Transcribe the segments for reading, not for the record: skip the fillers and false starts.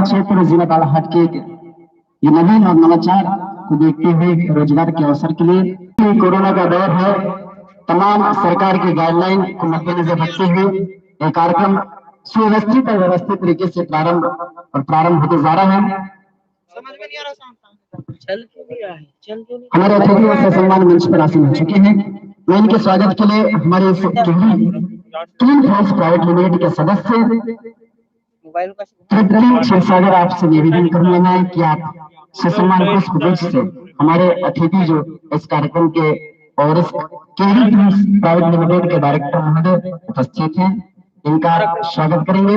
क्षेत्र जिला बालाघाट के ये नवीन और नवाचार को देखते हुए रोजगार के अवसर के लिए कोरोना का दौर है, तमाम सरकार की गाइडलाइन को मद्देनजर रखते हुए ये कार्यक्रम सुव्यवस्थित और व्यवस्थित तरीके से प्रारंभ होते जा रहा है। समझ में नहीं आ रहा, चल क्यों नहीं रहा है, चल क्यों नहीं। हमारे अतिथि और सम्मान मंच पर आसीन हो चुके हैं। मैं इनके स्वागत के लिए हमारे क्लीन फोर्स प्राइवेट लिमिटेड के सदस्य क्षीरसागर आपसे निवेदन करूंगा मैं कि आप ससम्मान पुष्प गुच्छ से हमारे अतिथि जो इस कार्यक्रम के और इस प्राइवेट लिमिटेड के डायरेक्टर महोदय उपस्थित हैं, इनका स्वागत करेंगे।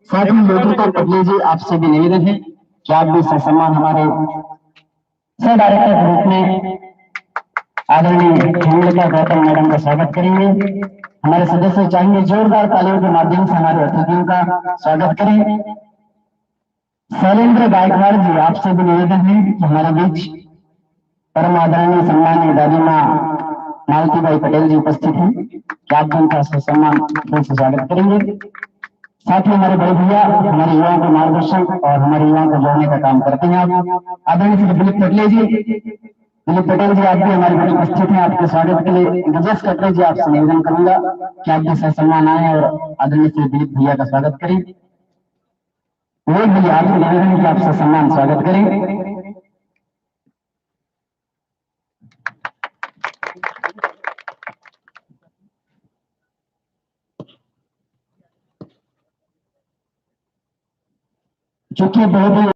साथ ही योगिता पटले जी आपसे भी निवेदन है कि आप भी ससम्मान हमारे सह डायरेक्टर के रूप में आदरणीय हेमलता गौतम मैडम का स्वागत करेंगे। हमारे सदस्य चाहेंगे जोरदार तालियों के माध्यम से हमारे अतिथियों का स्वागत करें। शैलेंद्र गायकवाड़ जी आपसे भी निवेदन है कि हमारे बीच परम आदरणीय सम्मानीय दादी माँ मालती भाई पटेल जी उपस्थित हैं, कि आप उनका सम्मान से स्वागत करेंगे। साथ ही हमारे बड़े भैया हमारे युवाओं को मार्गदर्शन और हमारे युवाओं को जोड़ने का काम करते हैं। आप आदरणीय श्री दिलीप पटेल जी, दिलीप पटेल जी आप भी हमारे बीच उपस्थित हैं। आपके स्वागत के लिए गजेश कटरे जी आपसे निवेदन करूंगा कि आप भी सम्मान आए और आदरणीय श्री दिलीप भैया का स्वागत करें। वो भैया आपसे निवेदन कि आपसे सम्मान स्वागत करें। चूंकि बहुत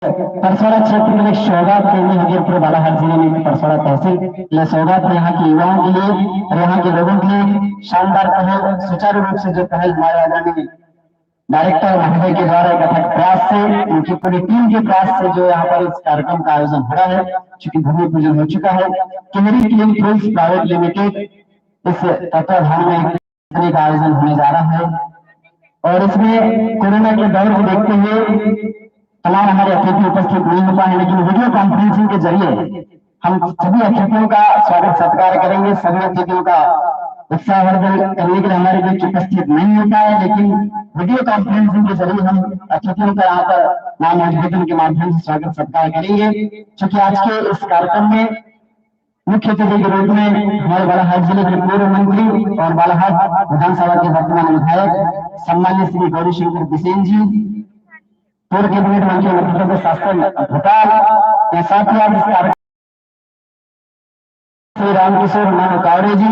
परसौड़ा क्षेत्र में एक सौगात करनी हमीरपुर बालाघाट जिले में परसौड़ा तहसील यह सौगात यहाँ के युवाओं के लिए और यहाँ के लोगों के लिए शानदार पहल, सुचारू रूप से जो पहल हमारे आदरणीय डायरेक्टर महोदय के द्वारा एक अथक प्रयास से, उनकी पूरी टीम के प्रयास से जो यहाँ पर इस कार्यक्रम का आयोजन हो रहा है, चूंकि भूमि पूजन हो चुका है। केंद्रीय क्लीन फूड्स प्राइवेट लिमिटेड इस तत्वाधान में का आयोजन होने जा रहा है और इसमें कोरोना के दौर को देखते हुए तमाम हमारे अतिथि उपस्थित नहीं हो पाए, लेकिन वीडियो कॉन्फ्रेंसिंग के जरिए हम सभी अतिथियों का स्वागत सत्कार करेंगे। सभी अतिथियों का उत्साहवर्धन करने के लिए हमारे बीच उपस्थित नहीं हो पाए, लेकिन वीडियो कॉन्फ्रेंसिंग के जरिए हम अतिथियों का यहाँ पर नाम अभिवादन के माध्यम से स्वागत सत्कार करेंगे। क्योंकि आज के इस कार्यक्रम में मुख्य अतिथि के रूप में हमारे बालाघाट जिले के पूर्व मंत्री और बालाघाट विधानसभा के वर्तमान विधायक सम्मानित श्री गौरी शंकर बिसेन जी, पूर्व कैबिनेट मंत्री मध्य प्रदेश शासन भोपाल के साथ ही आज इस कार्यक्रम श्री रामकिशोर मानो कावड़े जी,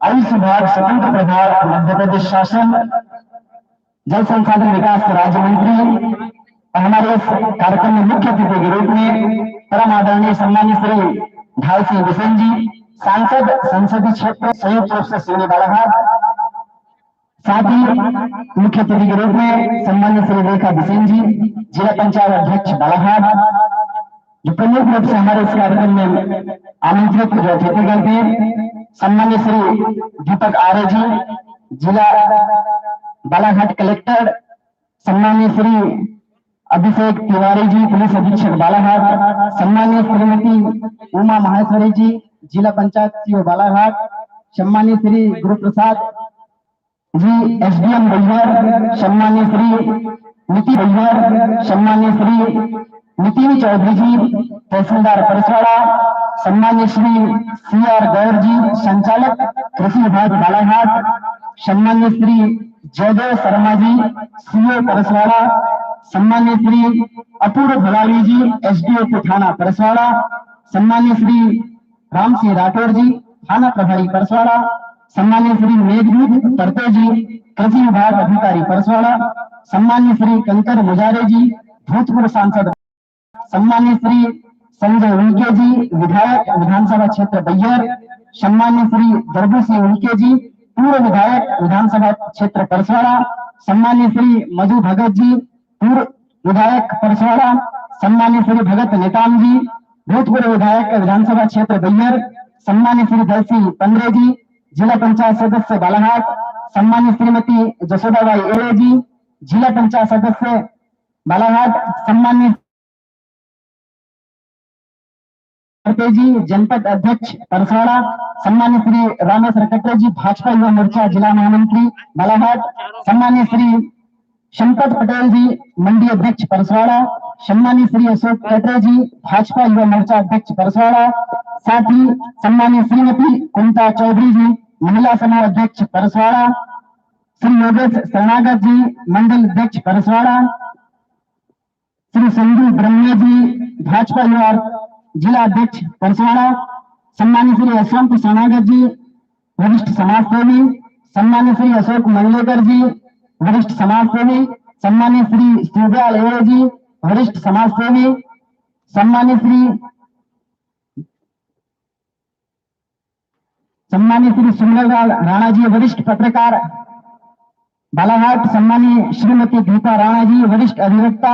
आयुष विभाग स्वतंत्र प्रभार मध्य प्रदेश शासन, जल संसाधन विकास राज्य मंत्री और हमारे इस कार्यक्रम में मुख्य अतिथि के रूप में परम आदरणीय सम्मानित श्री ढाई सिंह बिसेन जी, सांसद संसदीय क्षेत्र संयुक्त रूप से सिवनी बालाघाट, साथ ही मुख्य अतिथि के रूप में सम्मानित श्री रेखा बिसेन जी, जिला पंचायत अध्यक्ष बालाघाट, जो प्रमुख रूप से हमारे इस कार्यक्रम में आमंत्रित जो अतिथिगण थे, सम्मानित श्री दीपक आर्य जी, जिला बालाघाट कलेक्टर, सम्मानित श्री अभिषेक तिवारी जी, पुलिस अधीक्षक बालाघाट, सम्मानित श्रीमती उमा माहेश्वरी जी, जिला पंचायत सीओ बालाघाट, सम्मानित श्री गुरु प्रसाद जी एसडीएम बैहर, सम्मानित श्री नीति बैहर, सम्मानित श्री नितिन चौधरी जी तहसीलदार परसवाड़ा, सम्मानित श्री सीआर गौर जी संचालक कृषि विभाग बालाघाट, सम्मानित श्री जयदेव शर्मा जी सीओ परसवाड़ा, सम्मानित श्री अपूर्व भलावी जी एसडीओ थाना परसवाड़ा, सम्मानित श्री राम सिंह राठौर जी थाना प्रभारी परसवाड़ा, सम्मानित श्री मेघदूत परते जी कृषि विभाग अधिकारी परसवाड़ा, सम्मानित श्री कंकर मुजारे जी भूतपूर्व सांसद, सम्मानित श्री संजय उनके जी विधायक विधानसभा क्षेत्र बैहर, सम्मानित श्री दरबू सिंह उनके जी पूर्व विधायक विधानसभा क्षेत्र परसवाड़ा, सम्मानित श्री मधु भगत जी पूर्व विधायक परसवाड़ा, सम्मानित श्री भगत नेताम जी भूतपूर्व विधायक विधानसभा क्षेत्र बैहर, सम्मानित श्री दलसी पंद्रे जी जिला पंचायत सदस्य बालाघाट, सम्मानित श्रीमती जसोदाबाई एरे जी जिला पंचायत सदस्य बालाघाट, सम्मानित जी जनपद अध्यक्ष परसवाड़ा, सम्मानित श्री रामेश्वर कटरे जी भाजपा युवा मोर्चा जिला महामंत्री बालाघाट, सम्मानित श्री संपत पटेल जी मंडी अध्यक्ष परसवाड़ा, सम्मानीय श्री अशोक कैटरे जी भाजपा युवा मोर्चा अध्यक्ष परसवाड़ा, साथ ही सम्मानीय श्रीमती कुंता चौधरी जी महिला समूह अध्यक्ष परसवाड़ा, श्री योगेश शरणागत जी मंडल अध्यक्ष परसवाड़ा, श्री संजू ब्रह्मे जी भाजपा युवा जिला अध्यक्ष परसवाड़ा, सम्मानीय श्री यशवंत शरणागत जी वरिष्ठ समाज सेवी, सम्मानीय श्री अशोक मंगलेकर जी वरिष्ठ समाज सेवी, सम्मानीय श्री शिवदयाल एड़े जी वरिष्ठ समाज सेवी, सम्मानीय श्री सुंदरलाल राणा जी वरिष्ठ पत्रकार बालाघाट, सम्मानीय श्रीमती दीपा राणा जी वरिष्ठ अधिवक्ता,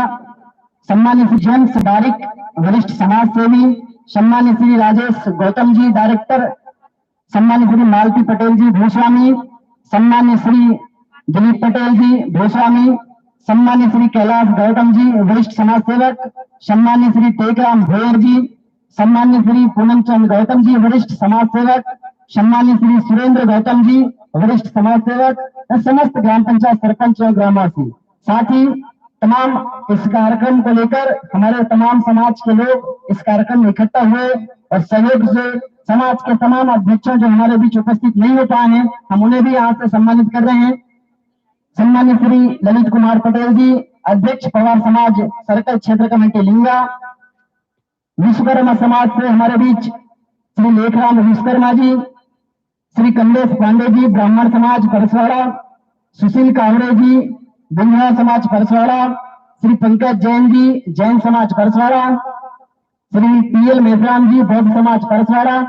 सम्मानीय श्री जेम्स डारिक वरिष्ठ समाज सेवी, सम्मानीय श्री राजेश गौतम जी डायरेक्टर, सम्मानीय श्री मालती पटेल जी भूस्वामी, सम्मानीय श्री दिलीप पटेल जी भूस्वामी, सम्मानीय श्री कैलाश गौतम जी वरिष्ठ समाज सेवक, सम्मानीय श्री टेकराम भोयर जी, सम्मानीय श्री पूनम चंद गौतम जी वरिष्ठ समाज सेवक, सम्मानीय श्री सुरेंद्र गौतम जी वरिष्ठ समाज सेवक, समस्त ग्राम पंचायत सरपंच और ग्रामवासी, साथ ही तमाम इस कार्यक्रम को लेकर हमारे तमाम समाज के लोग इस कार्यक्रम में इकट्ठा हुए और सहयोग से समाज के तमाम अध्यक्षों जो हमारे बीच उपस्थित नहीं हो पाए हैं, हम उन्हें भी यहाँ से सम्मानित कर रहे हैं। सम्मानित श्री ललित कुमार पटेल जी अध्यक्ष पवार समाज सर्कल क्षेत्र कमेटी लिंगा, विश्वकर्मा समाज से हमारे बीच श्री लेखराम विश्वकर्मा जी, श्री कमलेश पांडे जी ब्राह्मण समाज परसवाड़ा, सुशील कावड़े जी बिंगड़ा समाज परसवाड़ा, श्री पंकज जैन जी जैन समाज परसवाड़ा, श्री पीएल मेहराम जी बौद्ध समाज परसवाड़ा,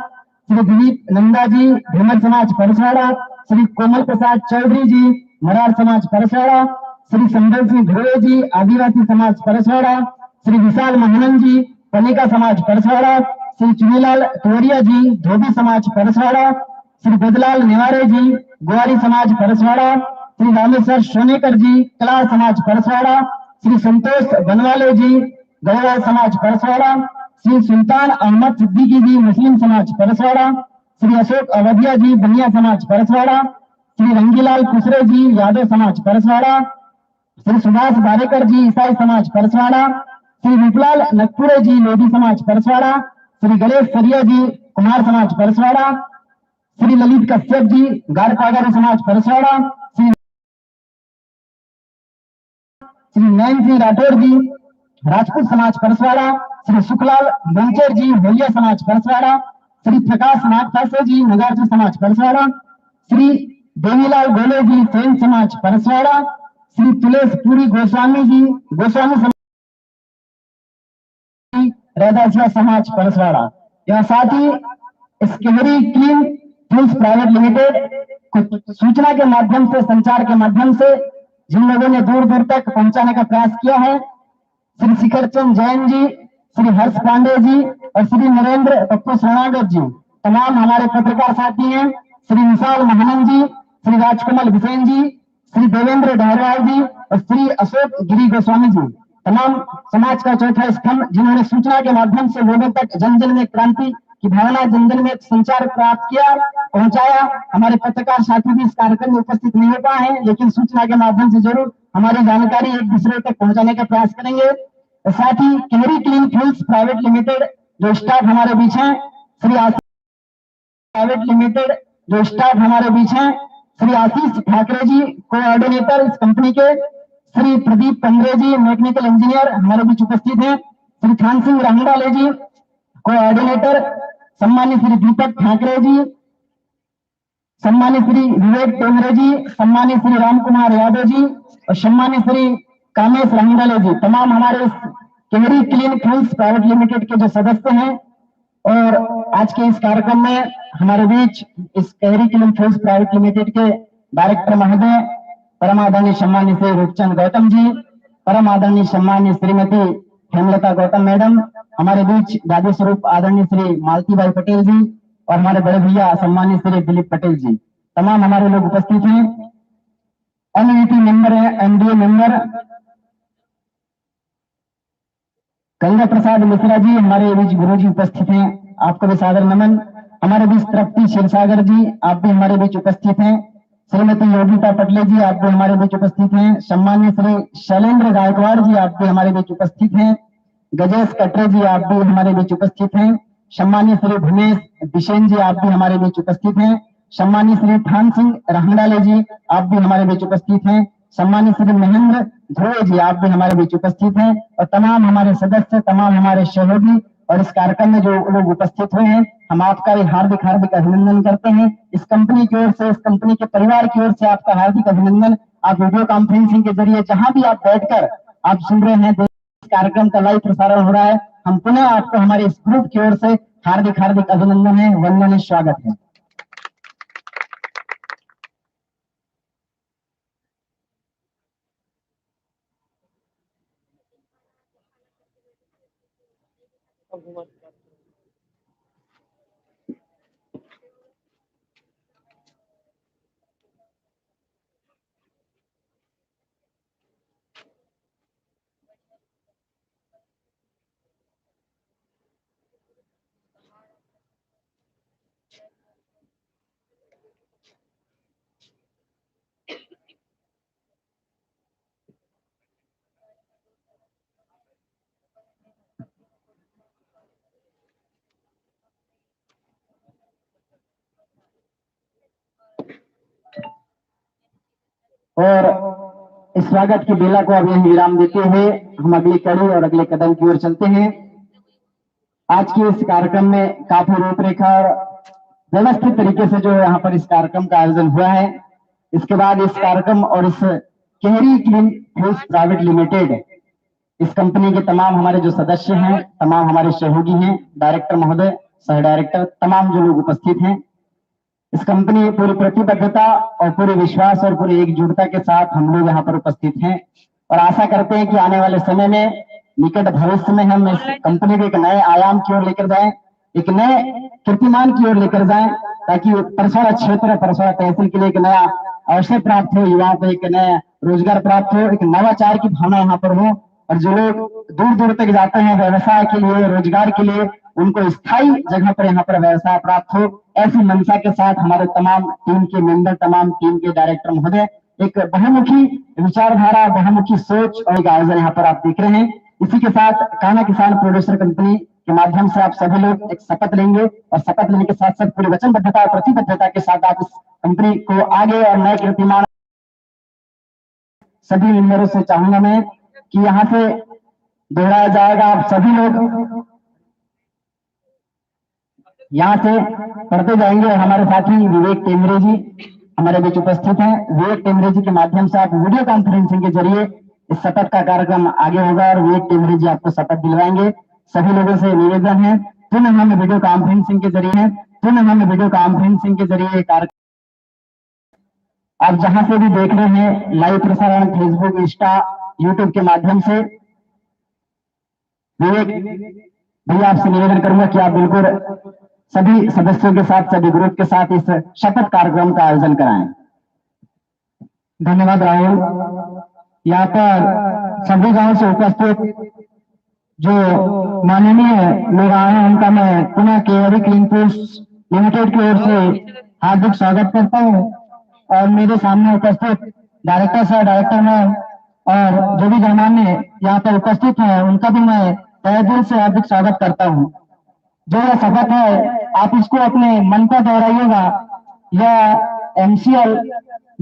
श्री दिलीप नंदा जी भीमर समाज परसवाड़ा, श्री कोमल प्रसाद चौधरी जी मरार समाज परसवाड़ा, श्री संबल सिंह ध्रुवे जी आदिवासी समाज परसवाड़ा, श्री विशाल महानंद जी पनिका समाज परसवाड़ा, श्री चुनीलाल तोरिया जी धोबी समाज परसवाड़ा, श्री बदलाल निवारे जी गुआरी समाज परसवाड़ा, श्री रामेश्वर सोनेकर जी कला समाज परसवाड़ा, श्री संतोष बनवाले जी गढ़वाल समाज परसवाड़ा, श्री सुल्तान अहमद सिद्दीकी जी मुस्लिम समाज परसवाड़ा, श्री अशोक अवधिया जी बनिया समाज परसवाड़ा, श्री रंगीलाल कुसरे जी यादव समाज परसवाड़ा, श्री सुभाष बारेकर जी ईसाई समाज परसवाड़ा, श्री विपलाल नकपुरे जी लोधी समाज परसवाड़ा, श्री गणेश सरिया जी कुमार समाज परसवाड़ा, श्री ललित कश्यप जी गारपागारी समाज परसवाड़ा, श्री नयन सिंह राठौर जी राजपूत समाज परसवाड़ा, श्री सुखलाल बंचर जी भैया समाज परसवाड़ा, श्री प्रकाश नागपासे जी नगारजी समाज परसवाड़ा, श्री देवीलाल गोले जी सेन समाज परसवाड़ा, श्री तुलेश पुरी गोस्वामी जी गोस्वामी समाज रैदासिया समाज परसवाड़ा। यह साथ ही स्केवरी क्लीन फ्यूल्स प्राइवेट लिमिटेड सूचना के माध्यम से संचार के माध्यम से जिन लोगों ने दूर दूर तक पहुंचाने का प्रयास किया है, श्री शिखर चंद जैन जी, श्री हर्ष पांडे जी और श्री नरेंद्र पप्पू शरणागत जी, तमाम हमारे पत्रकार साथी हैं, श्री विशाल महानंद जी, श्री राजकमल बिसेन जी, श्री देवेंद्र डहरवाल जी और श्री अशोक गिरी गोस्वामी जी, तमाम समाज का चौथा स्तंभ जिन्होंने सूचना के माध्यम से लोगों तक जन जन में क्रांति की भावना, जन जन में संचार प्राप्त किया, पहुंचाया। हमारे पत्रकार साथी भी इस कार्यक्रम में उपस्थित नहीं हो पाए हैं, लेकिन सूचना के माध्यम से जरूर हमारी जानकारी एक दूसरे तक पहुंचाने का प्रयास करेंगे। साथ ही केवरी क्लीन फ्यूल्स प्राइवेट लिमिटेड जो स्टाफ हमारे बीच है, श्री प्राइवेट लिमिटेड जो स्टाफ हमारे बीच है, श्री आशीष ठाकरे जी कोऑर्डिनेटर इस कंपनी के, श्री प्रदीप पंद्रे जी मैकेनिकल इंजीनियर हमारे बीच उपस्थित हैं, श्री खान सिंह रामडाले जी कोऑर्डिनेटर, सम्मानित श्री दीपक ठाकरे जी, सम्मानित श्री विवेक टेमरे जी, सम्मानित श्री राम कुमार यादव जी और सम्मानित श्री कामेश रामडाले जी, तमाम हमारे query clean fuels private limited के जो सदस्य हैं। और आज के इस कार्यक्रम में हमारे बीच इस query clean fuels private limited के डायरेक्टर महोदय परम आदरणीय सम्मानित श्री रूपचंद गौतम जी, परम आदरणीय सम्मानिय श्रीमती हेमलता गौतम मैडम, हमारे बीच दादी स्वरूप आदरणीय श्री मालती भाई पटेल जी और हमारे बड़े भैया सम्मानित श्री दिलीप पटेल जी, तमाम हमारे लोग उपस्थित हैं। एनवीटी मेंबर है, एनडीए मेंबर गंगा प्रसाद मिश्रा जी हमारे बीच गुरु जी उपस्थित हैं, आपको भी सादर नमन। हमारे बीच तृप्ति क्षीरसागर जी, आप भी हमारे बीच उपस्थित हैं। श्रीमती योगिता पटले जी आप भी हमारे बीच उपस्थित हैं। सम्मान्य श्री शैलेंद्र गायकवाड़ जी आप भी हमारे बीच उपस्थित हैं। गजेश कटरे जी आप भी हमारे बीच उपस्थित हैं। सम्मान्य श्री भुवनेश बिशेन जी आप भी हमारे बीच उपस्थित हैं। सम्मान्य श्री थान सिंह रहंगडाले जी आप भी हमारे बीच उपस्थित हैं। सम्मान्य श्री महेंद्र ध्रुव जी आप भी हमारे बीच उपस्थित हैं। और तमाम हमारे सदस्य, तमाम हमारे सहयोगी और इस कार्यक्रम में जो लोग उपस्थित हुए हैं, हम आपका भी हार्दिक हार्दिक अभिनंदन करते हैं। इस कंपनी की ओर से, इस कंपनी के परिवार की ओर से आपका हार्दिक अभिनंदन। आप वीडियो कॉन्फ्रेंसिंग के जरिए जहां भी आप बैठकर आप सुन रहे हैं, कार्यक्रम का लाइव प्रसारण हो रहा है, हम पुनः आपको हमारे इस ग्रुप की ओर से हार्दिक हार्दिक अभिनंदन है, वंदन है, स्वागत है। और इस स्वागत की बेला को अब यही विराम देते हुए हम अगली कड़ी और अगले कदम की ओर चलते हैं। आज के इस कार्यक्रम में काफी रूपरेखा और व्यवस्थित तरीके से जो यहाँ पर इस कार्यक्रम का आयोजन हुआ है। इसके बाद इस कार्यक्रम और इस Kehri clean fruits private limited, इस कंपनी के तमाम हमारे जो सदस्य हैं, तमाम हमारे सहयोगी हैं, डायरेक्टर महोदय, सह डायरेक्टर, तमाम जो लोग उपस्थित हैं, इस कंपनी पूरी प्रतिबद्धता और पूरे विश्वास और पूरी एकजुटता के साथ हम लोग यहाँ पर उपस्थित हैं और आशा करते हैं कि आने वाले समय में, निकट भविष्य में हम इस कंपनी को एक नए आयाम की ओर लेकर जाएं, एक नए कीर्तिमान की ओर लेकर जाएं, ताकि परसौड़ा क्षेत्र, परसौड़ा तहसील के लिए एक नया अवसर प्राप्त हो, युवाओं को एक नया रोजगार प्राप्त हो, एक नवाचार की भावना यहाँ पर हो और जो लोग दूर दूर तक जाते हैं व्यवसाय के लिए, रोजगार के लिए, उनको स्थायी जगह पर यहाँ पर व्यवसाय प्राप्त हो। ऐसी मंशा के साथ हमारे तमाम टीम के मेंबर, तमाम टीम के डायरेक्टर महोदय एक बहुमुखी विचारधारा, बहुमुखी सोच और एक आयोजन यहाँ पर आप देख रहे हैं। इसी के साथ कान्हा किसान प्रोड्यूसर कंपनी के माध्यम से आप सभी लोग एक शपथ लेंगे और शपथ लेने के साथ साथ पूरी वचनबद्धता और प्रतिबद्धता के साथ आप इस कंपनी को आगे और नए कीर्तिमान। सभी मेंबरों से चाहूंगा मैं कि यहाँ से दोहराया जाएगा, आप सभी लोग यहाँ से पढ़ते जाएंगे। हमारे साथी विवेक टेमरे जी हमारे बीच उपस्थित हैं। विवेक टेमरे जी के माध्यम से आप वीडियो कॉन्फ्रेंसिंग के जरिए इस शपथ का कार्यक्रम आगे होगा और विवेक टेमरे जी आपको शपथ दिलवाएंगे। सभी लोगों से निवेदन है, पुनः हम वीडियो कॉन्फ्रेंसिंग के जरिए, कार्यक्रम आप जहां से भी देख रहे हैं, लाइव प्रसारण फेसबुक, इंस्टा, यूट्यूब के माध्यम से, विवेक भैया आपसे निवेदन करूंगा कि आप बिल्कुल सभी सदस्यों के साथ, सभी ग्रुप के साथ इस शपथ कार्यक्रम का आयोजन कराएं। धन्यवाद राहुल। यहाँ पर सभी गांव से उपस्थित जो माननीय लोग आए हैं, उनका मैं पुनः केहरी क्लीन फ्रूट्स लिमिटेड की ओर से हार्दिक स्वागत करता हूँ और मेरे सामने उपस्थित डायरेक्टर सर, डायरेक्टर मैम और जो भी गणमान्य यहाँ पर उपस्थित हैं, उनका भी मैं तहे दिल से हार्दिक स्वागत करता हूँ। जो यह शपथ है, आप इसको अपने मन पर दोहराइएगा। यह MCL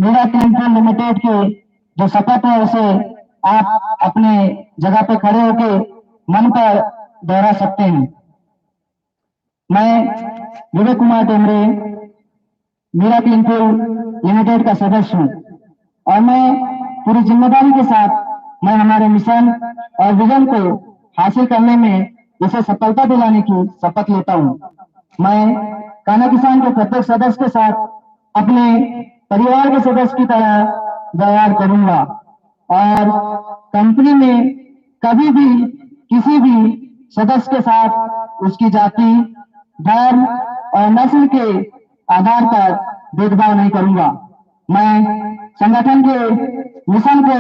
Meera clean fruit limited की जो शपथ है, उसे आप अपने जगह पे खड़े होके मन पर दोहरा सकते हैं। मैं Vivek Kumar Temre, Meera clean fruit limited का सदस्य हूँ और मैं पूरी जिम्मेदारी के साथ मैं हमारे मिशन और विजन को हासिल करने में इसे सफलता दिलाने की शपथ लेता हूँ। मैं कान्हा किसान के प्रत्येक सदस्य के साथ अपने परिवार के सदस्य की तरह व्यवहार करूंगा और कंपनी में कभी भी किसी भी सदस्य के साथ उसकी जाति, धर्म और नस्ल के आधार पर भेदभाव नहीं करूंगा। मैं संगठन के मिशन को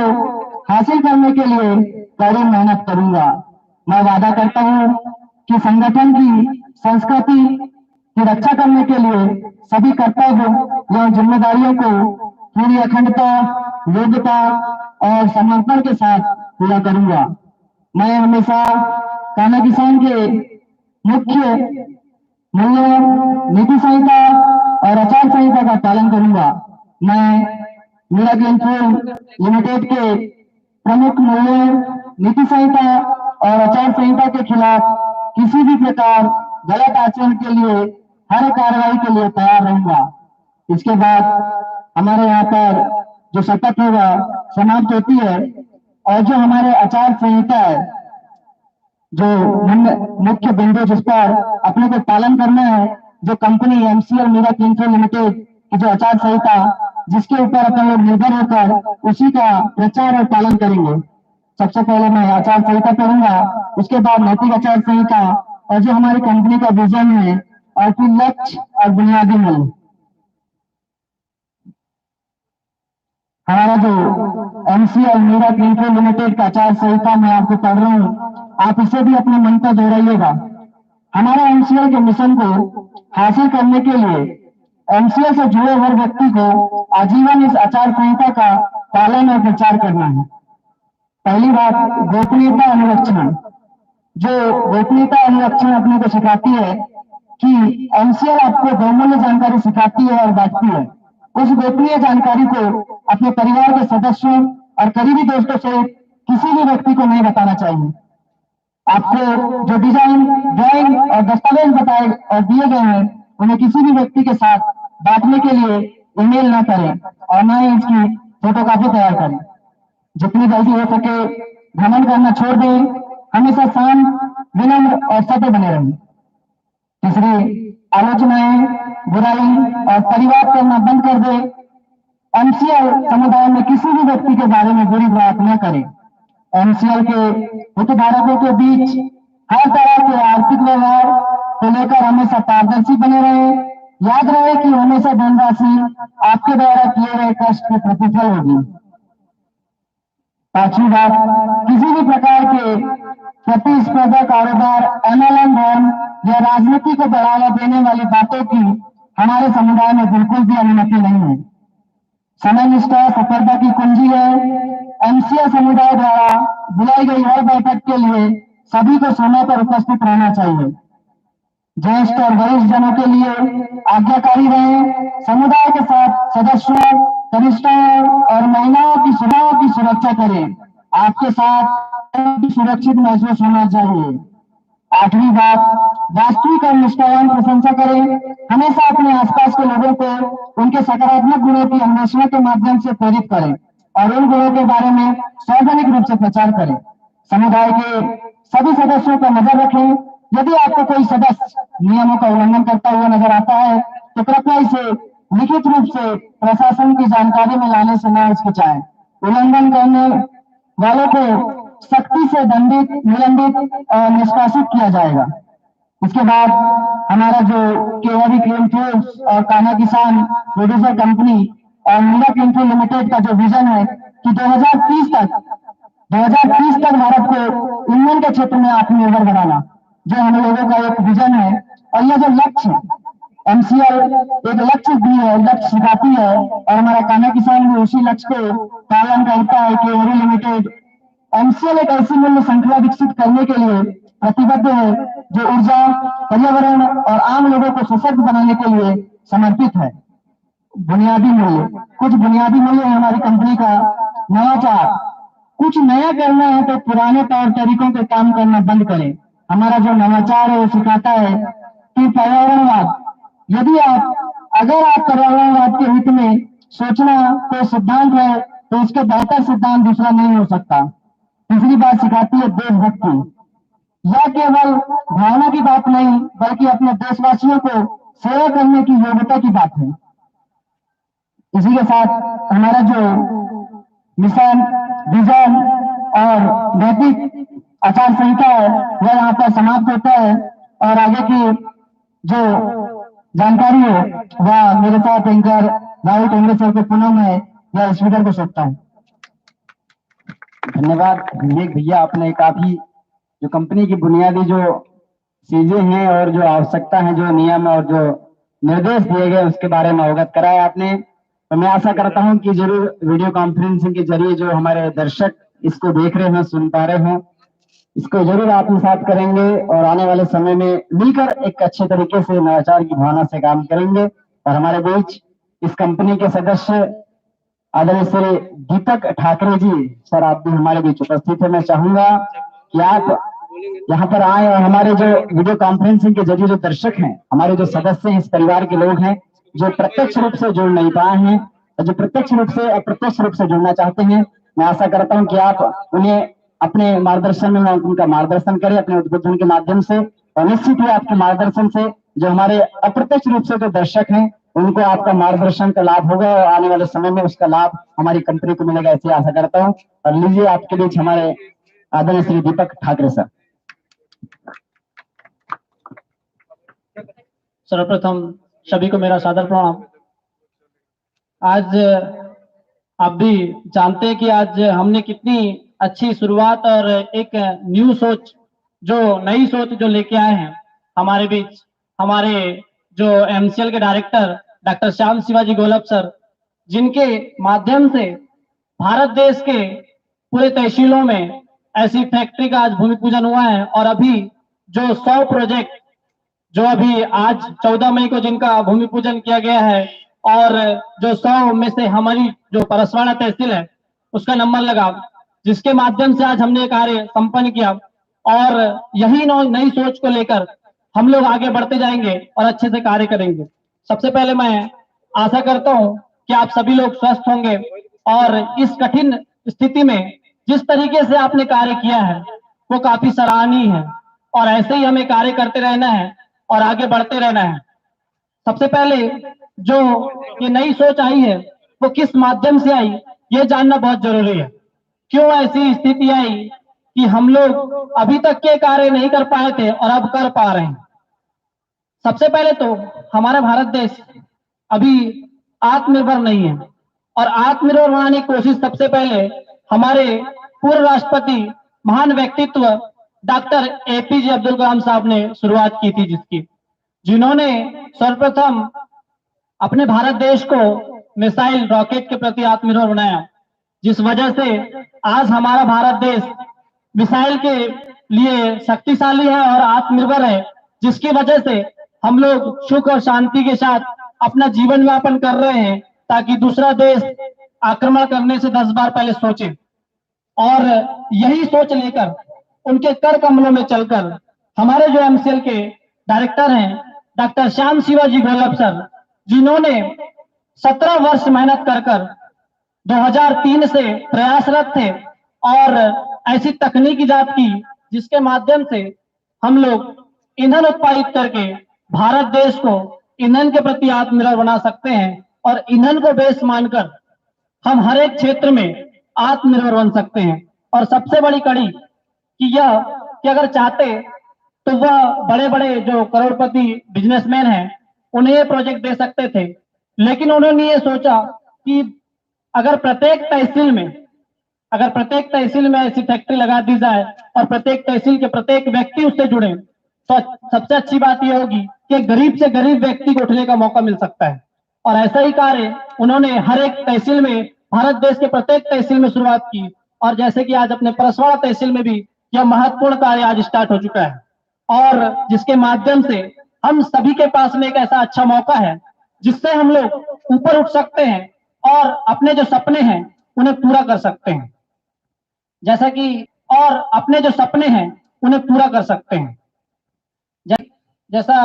हासिल करने के लिए कड़ी मेहनत करूंगा। मैं वादा करता हूं कि संगठन की संस्कृति की रक्षा करने के लिए सभी कर्तव्यों एवं जिम्मेदारियों को पूरी अखंडता, योग्यता और समर्पण के साथ पूरा करूंगा। मैं हमेशा कान्हा किसान के मुख्य मूल्यों, नीति संहिता और आचार संहिता का पालन करूंगा। मैं मीरा ग्रीन फूड लिमिटेड के प्रमुख मूल्यों, नीति संहिता और आचार संहिता के खिलाफ किसी भी प्रकार गलत आचरण के लिए हर कार्रवाई के लिए तैयार रहूंगा। इसके बाद हमारे यहाँ पर जो शपथ होगा समाप्त होती है और जो हमारे आचार संहिता है, जो मुख्य बिंदु जिस पर अपने को पालन करना है, जो company MCL Meera green food limited की जो आचार संहिता जिसके ऊपर अपन लोग निर्भर होकर उसी का प्रचार और पालन करेंगे। सबसे पहले मैं आचार संहिता पढ़ूंगा, उसके बाद नैतिक आचार संहिता और जो हमारी कंपनी का विजन है और फिर लक्ष्य और बुनियादी मूल्य। हमारा जो MCL Meera green food limited का आचार संहिता मैं आपको पढ़ रहा हूँ, आप इसे भी अपने मन पर दोहराइएगा। हमारा एमसीएल के मिशन को हासिल करने के लिए एमसीएल से जुड़े हर व्यक्ति को आजीवन इस आचार संहिता का पालन और प्रचार करना है। पहली बात, गोपनीयता अनुरक्षण। जो गोपनीयता अनुरक्षण अपने को सिखाती है कि एमसीएल आपको बहुमूल्य जानकारी सिखाती है और बांटती है। उस गोपनीय जानकारी को अपने परिवार के सदस्यों और करीबी दोस्तों से किसी भी व्यक्ति को नहीं बताना चाहिए। आपको जो डिजाइन, ड्राइंग और दस्तावेज बताए और दिए गए हैं उन्हें किसी भी व्यक्ति के साथ बांटने के लिए ईमेल ना करें और न ही इसकी फोटोकॉपी तैयार करें। जितनी जल्दी हो सके भ्रमण करना छोड़ दें। हमेशा शांत, विनम्र और सत्य बने रहें। तीसरी, आलोचनाएं, बुराई और परिवार करना बंद कर दे। एमसीएल समुदाय में किसी भी व्यक्ति के बारे में बुरी बात न करें। एमसीएल के हितधारकों के बीच हर तरह के आर्थिक व्यवहार को लेकर हमेशा पारदर्शी बने रहे। याद रहे कि हमेशा धनराशि आपके द्वारा किए गए कष्ट के प्रतिफल होगी। पांचवी बात, किसी भी प्रकार के प्रतिस्पर्धा, कारोबार, एमएलएम, धर्म या राजनीति को बढ़ावा देने वाली बातों की हमारे समुदाय में बिल्कुल भी अनुमति नहीं है। समय निष्ठा सफलता की कुंजी है। एमसीएल समुदाय द्वारा बुलाई गई हर बैठक के लिए सभी को समय पर उपस्थित रहना चाहिए। ज्येष्ठ और वरिष्ठ जनों के लिए आज्ञाकारी रहें। समुदाय के साथ सदस्यों, कनिष्ठों और महिलाओं की सुरक्षा करें। आपके साथ सुरक्षित महसूस होना चाहिए। आठवीं बात, वास्तविक और निष्ठावान प्रशंसा करें। हमेशा अपने आसपास के लोगों को उनके सकारात्मक गुणों की अन्वेषण के माध्यम से प्रेरित करें और उन गुणों के बारे में सार्वजनिक रूप से प्रचार करें। समुदाय के सभी सदस्यों पर नजर रखें। यदि आपको कोई सदस्य नियमों का उल्लंघन करता हुआ नजर आता है तो कृपया इसे लिखित रूप से प्रशासन की जानकारी में लाने से न हिचकिचाएं। उल्लंघन करने वालों को सख्ती से दंडित, निलंबित और निष्कासित किया जाएगा। इसके बाद हमारा जो केवरी क्लीन फूड्स और कान्हा किसान प्रोड्यूसर कंपनी और मीरा ग्रीन फूड लिमिटेड का जो विजन है कि 2030 तक भारत को ईंधन के क्षेत्र में आत्मनिर्भर बनाना, जो हम लोगों का एक विजन है। और यह जो लक्ष्य एमसीएल एक लक्ष्य भी है, लक्ष्य सिखाती है और हमारा कान्हा किसान भी उसी लक्ष्य को पालन करता है। केवरी लिमिटेड एमसीएल एक ऐसी मूल्य श्रृंखला विकसित करने के लिए प्रतिबद्ध है जो ऊर्जा, पर्यावरण और आम लोगों को सशक्त बनाने के लिए समर्पित है। बुनियादी मूल्य, कुछ बुनियादी मूल्य है हमारी कंपनी का। नवाचार, कुछ नया करना है तो पुराने तौर तरीकों के काम करना बंद करें। हमारा जो नवाचार है वो सिखाता है कि पर्यावरणवाद, अगर आप पर्यावरणवाद के हित में सोचना कोई सिद्धांत है तो उसके बेहतर सिद्धांत दूसरा नहीं हो सकता। तीसरी बात सिखाती है देशभक्ति। यह केवल भावना की बात नहीं बल्कि अपने देशवासियों को सेवा करने की योग्यता की बात है। इसी के साथ हमारा जो मिशन, विजन और नैतिक आचार संहिता है वह यहाँ पर समाप्त होता है और आगे की जो जानकारी है वह मेरे साथ एंकर राहुल टेंगरे सर को पुनः मैं यह स्पीकर को सौंपता हूँ। धन्यवाद विवेक भैया, आपने काफी जो कंपनी की बुनियादी जो चीजें हैं और जो आवश्यकता है, जो नियम और जो निर्देश दिए गए उसके बारे में अवगत कराया आपने। तो मैं आशा करता हूं कि जरूर वीडियो कॉन्फ्रेंसिंग के जरिए जो हमारे दर्शक इसको देख रहे हैं, सुन पा रहे हैं, इसको जरूर आत्मसात करेंगे और आने वाले समय में मिलकर एक अच्छे तरीके से नवाचार की भावना से काम करेंगे। और हमारे बीच इस कंपनी के सदस्य आदरणीय श्री दीपक ठाकरे जी, सर आप भी हमारे बीच उपस्थित है। मैं चाहूंगा कि आप यहाँ पर आए और हमारे जो वीडियो कॉन्फ्रेंसिंग के जरिए जो दर्शक हैं, हमारे जो सदस्य हैं, इस परिवार के लोग हैं जो प्रत्यक्ष रूप से जुड़ नहीं पाए हैं और जो प्रत्यक्ष रूप से अप्रत्यक्ष रूप से जुड़ना चाहते हैं, मैं आशा करता हूं कि आप उन्हें अपने मार्गदर्शन में उनका मार्गदर्शन करें अपने उद्बोधन के माध्यम से। और निश्चित ही आपके मार्गदर्शन से जो हमारे अप्रत्यक्ष रूप से जो दर्शक हैं उनको आपका मार्गदर्शन का लाभ होगा और आने वाले समय में उसका लाभ हमारी कंपनी को मिलेगा, ऐसी आशा करता हूँ। और लीजिए आपके बीच हमारे आदरणीय श्री दीपक ठाकरे सर। सर्वप्रथम सभी को मेरा सादर प्रणाम। आज आप भी जानते हैं कि आज हमने कितनी अच्छी शुरुआत और एक न्यू सोच, जो नई सोच जो लेके आए हैं हमारे बीच, हमारे जो एमसीएल के director doctor Shyam Shivaji Golab sir, जिनके माध्यम से भारत देश के पूरे तहसीलों में ऐसी फैक्ट्री का आज भूमि पूजन हुआ है। और अभी जो 100 प्रोजेक्ट जो अभी आज 14 मई को जिनका भूमि पूजन किया गया है, और जो 100 में से हमारी जो परसवाड़ा तहसील है उसका नंबर लगा, जिसके माध्यम से आज हमने कार्य संपन्न किया। और यही नई सोच को लेकर हम लोग आगे बढ़ते जाएंगे और अच्छे से कार्य करेंगे। सबसे पहले मैं आशा करता हूं कि आप सभी लोग स्वस्थ होंगे और इस कठिन स्थिति में जिस तरीके से आपने कार्य किया है वो काफी सराहनीय है और ऐसे ही हमें कार्य करते रहना है और आगे बढ़ते रहना है। सबसे पहले जो ये नई सोच आई है वो किस माध्यम से आई, ये जानना बहुत जरूरी है। क्यों ऐसी स्थिति आई कि हम लोग अभी तक के कार्य नहीं कर पाए थे और अब कर पा रहे हैं। सबसे पहले तो हमारा भारत देश अभी आत्मनिर्भर नहीं है, और आत्मनिर्भर बनाने की कोशिश सबसे पहले हमारे पूर्व राष्ट्रपति महान व्यक्तित्व डॉक्टर एपीजे अब्दुल कलाम साहब ने शुरुआत की थी, जिन्होंने सर्वप्रथम अपने भारत देश को मिसाइल रॉकेट के प्रति आत्मनिर्भर बनाया, जिस वजह से आज हमारा भारत देश मिसाइल के लिए शक्तिशाली है और आत्मनिर्भर है, जिसकी वजह से हम लोग सुख और शांति के साथ अपना जीवन यापन कर रहे हैं, ताकि दूसरा देश आक्रमण करने से 10 बार पहले सोचे। और यही सोच लेकर उनके कर कमलों में चलकर हमारे जो एमसीएल के डायरेक्टर हैं डॉक्टर श्याम शिवाजी गोलब सर, जिन्होंने 17 वर्ष मेहनत कर 2003 से प्रयासरत थे और ऐसी तकनीक ईजाद की जिसके माध्यम से हम लोग ईंधन उत्पादित करके भारत देश को ईंधन के प्रति आत्मनिर्भर बना सकते हैं और ईंधन को बेस मानकर हम हर एक क्षेत्र में आत्मनिर्भर बन सकते हैं। और सबसे बड़ी कड़ी कि यह कि अगर चाहते तो वह बड़े बड़े जो करोड़पति बिजनेसमैन हैं उन्हें ये प्रोजेक्ट दे सकते थे, लेकिन उन्होंने ये सोचा कि अगर प्रत्येक तहसील में ऐसी फैक्ट्री लगा दी जाए और प्रत्येक तहसील के प्रत्येक व्यक्ति उससे जुड़े, तो सबसे अच्छी बात यह होगी कि गरीब से गरीब व्यक्ति को उठने का मौका मिल सकता है। और ऐसा ही कार्य उन्होंने हर एक तहसील में, भारत देश के प्रत्येक तहसील में शुरुआत की। और जैसे कि आज अपने परसवाड़ा तहसील में भी यह महत्वपूर्ण कार्य आज स्टार्ट हो चुका है, और जिसके माध्यम से हम सभी के पास में एक ऐसा अच्छा मौका है जिससे हम लोग ऊपर उठ सकते हैं और अपने जो सपने हैं उन्हें पूरा कर सकते हैं, जैसा कि और अपने जो सपने हैं उन्हें पूरा कर सकते हैं। जैसा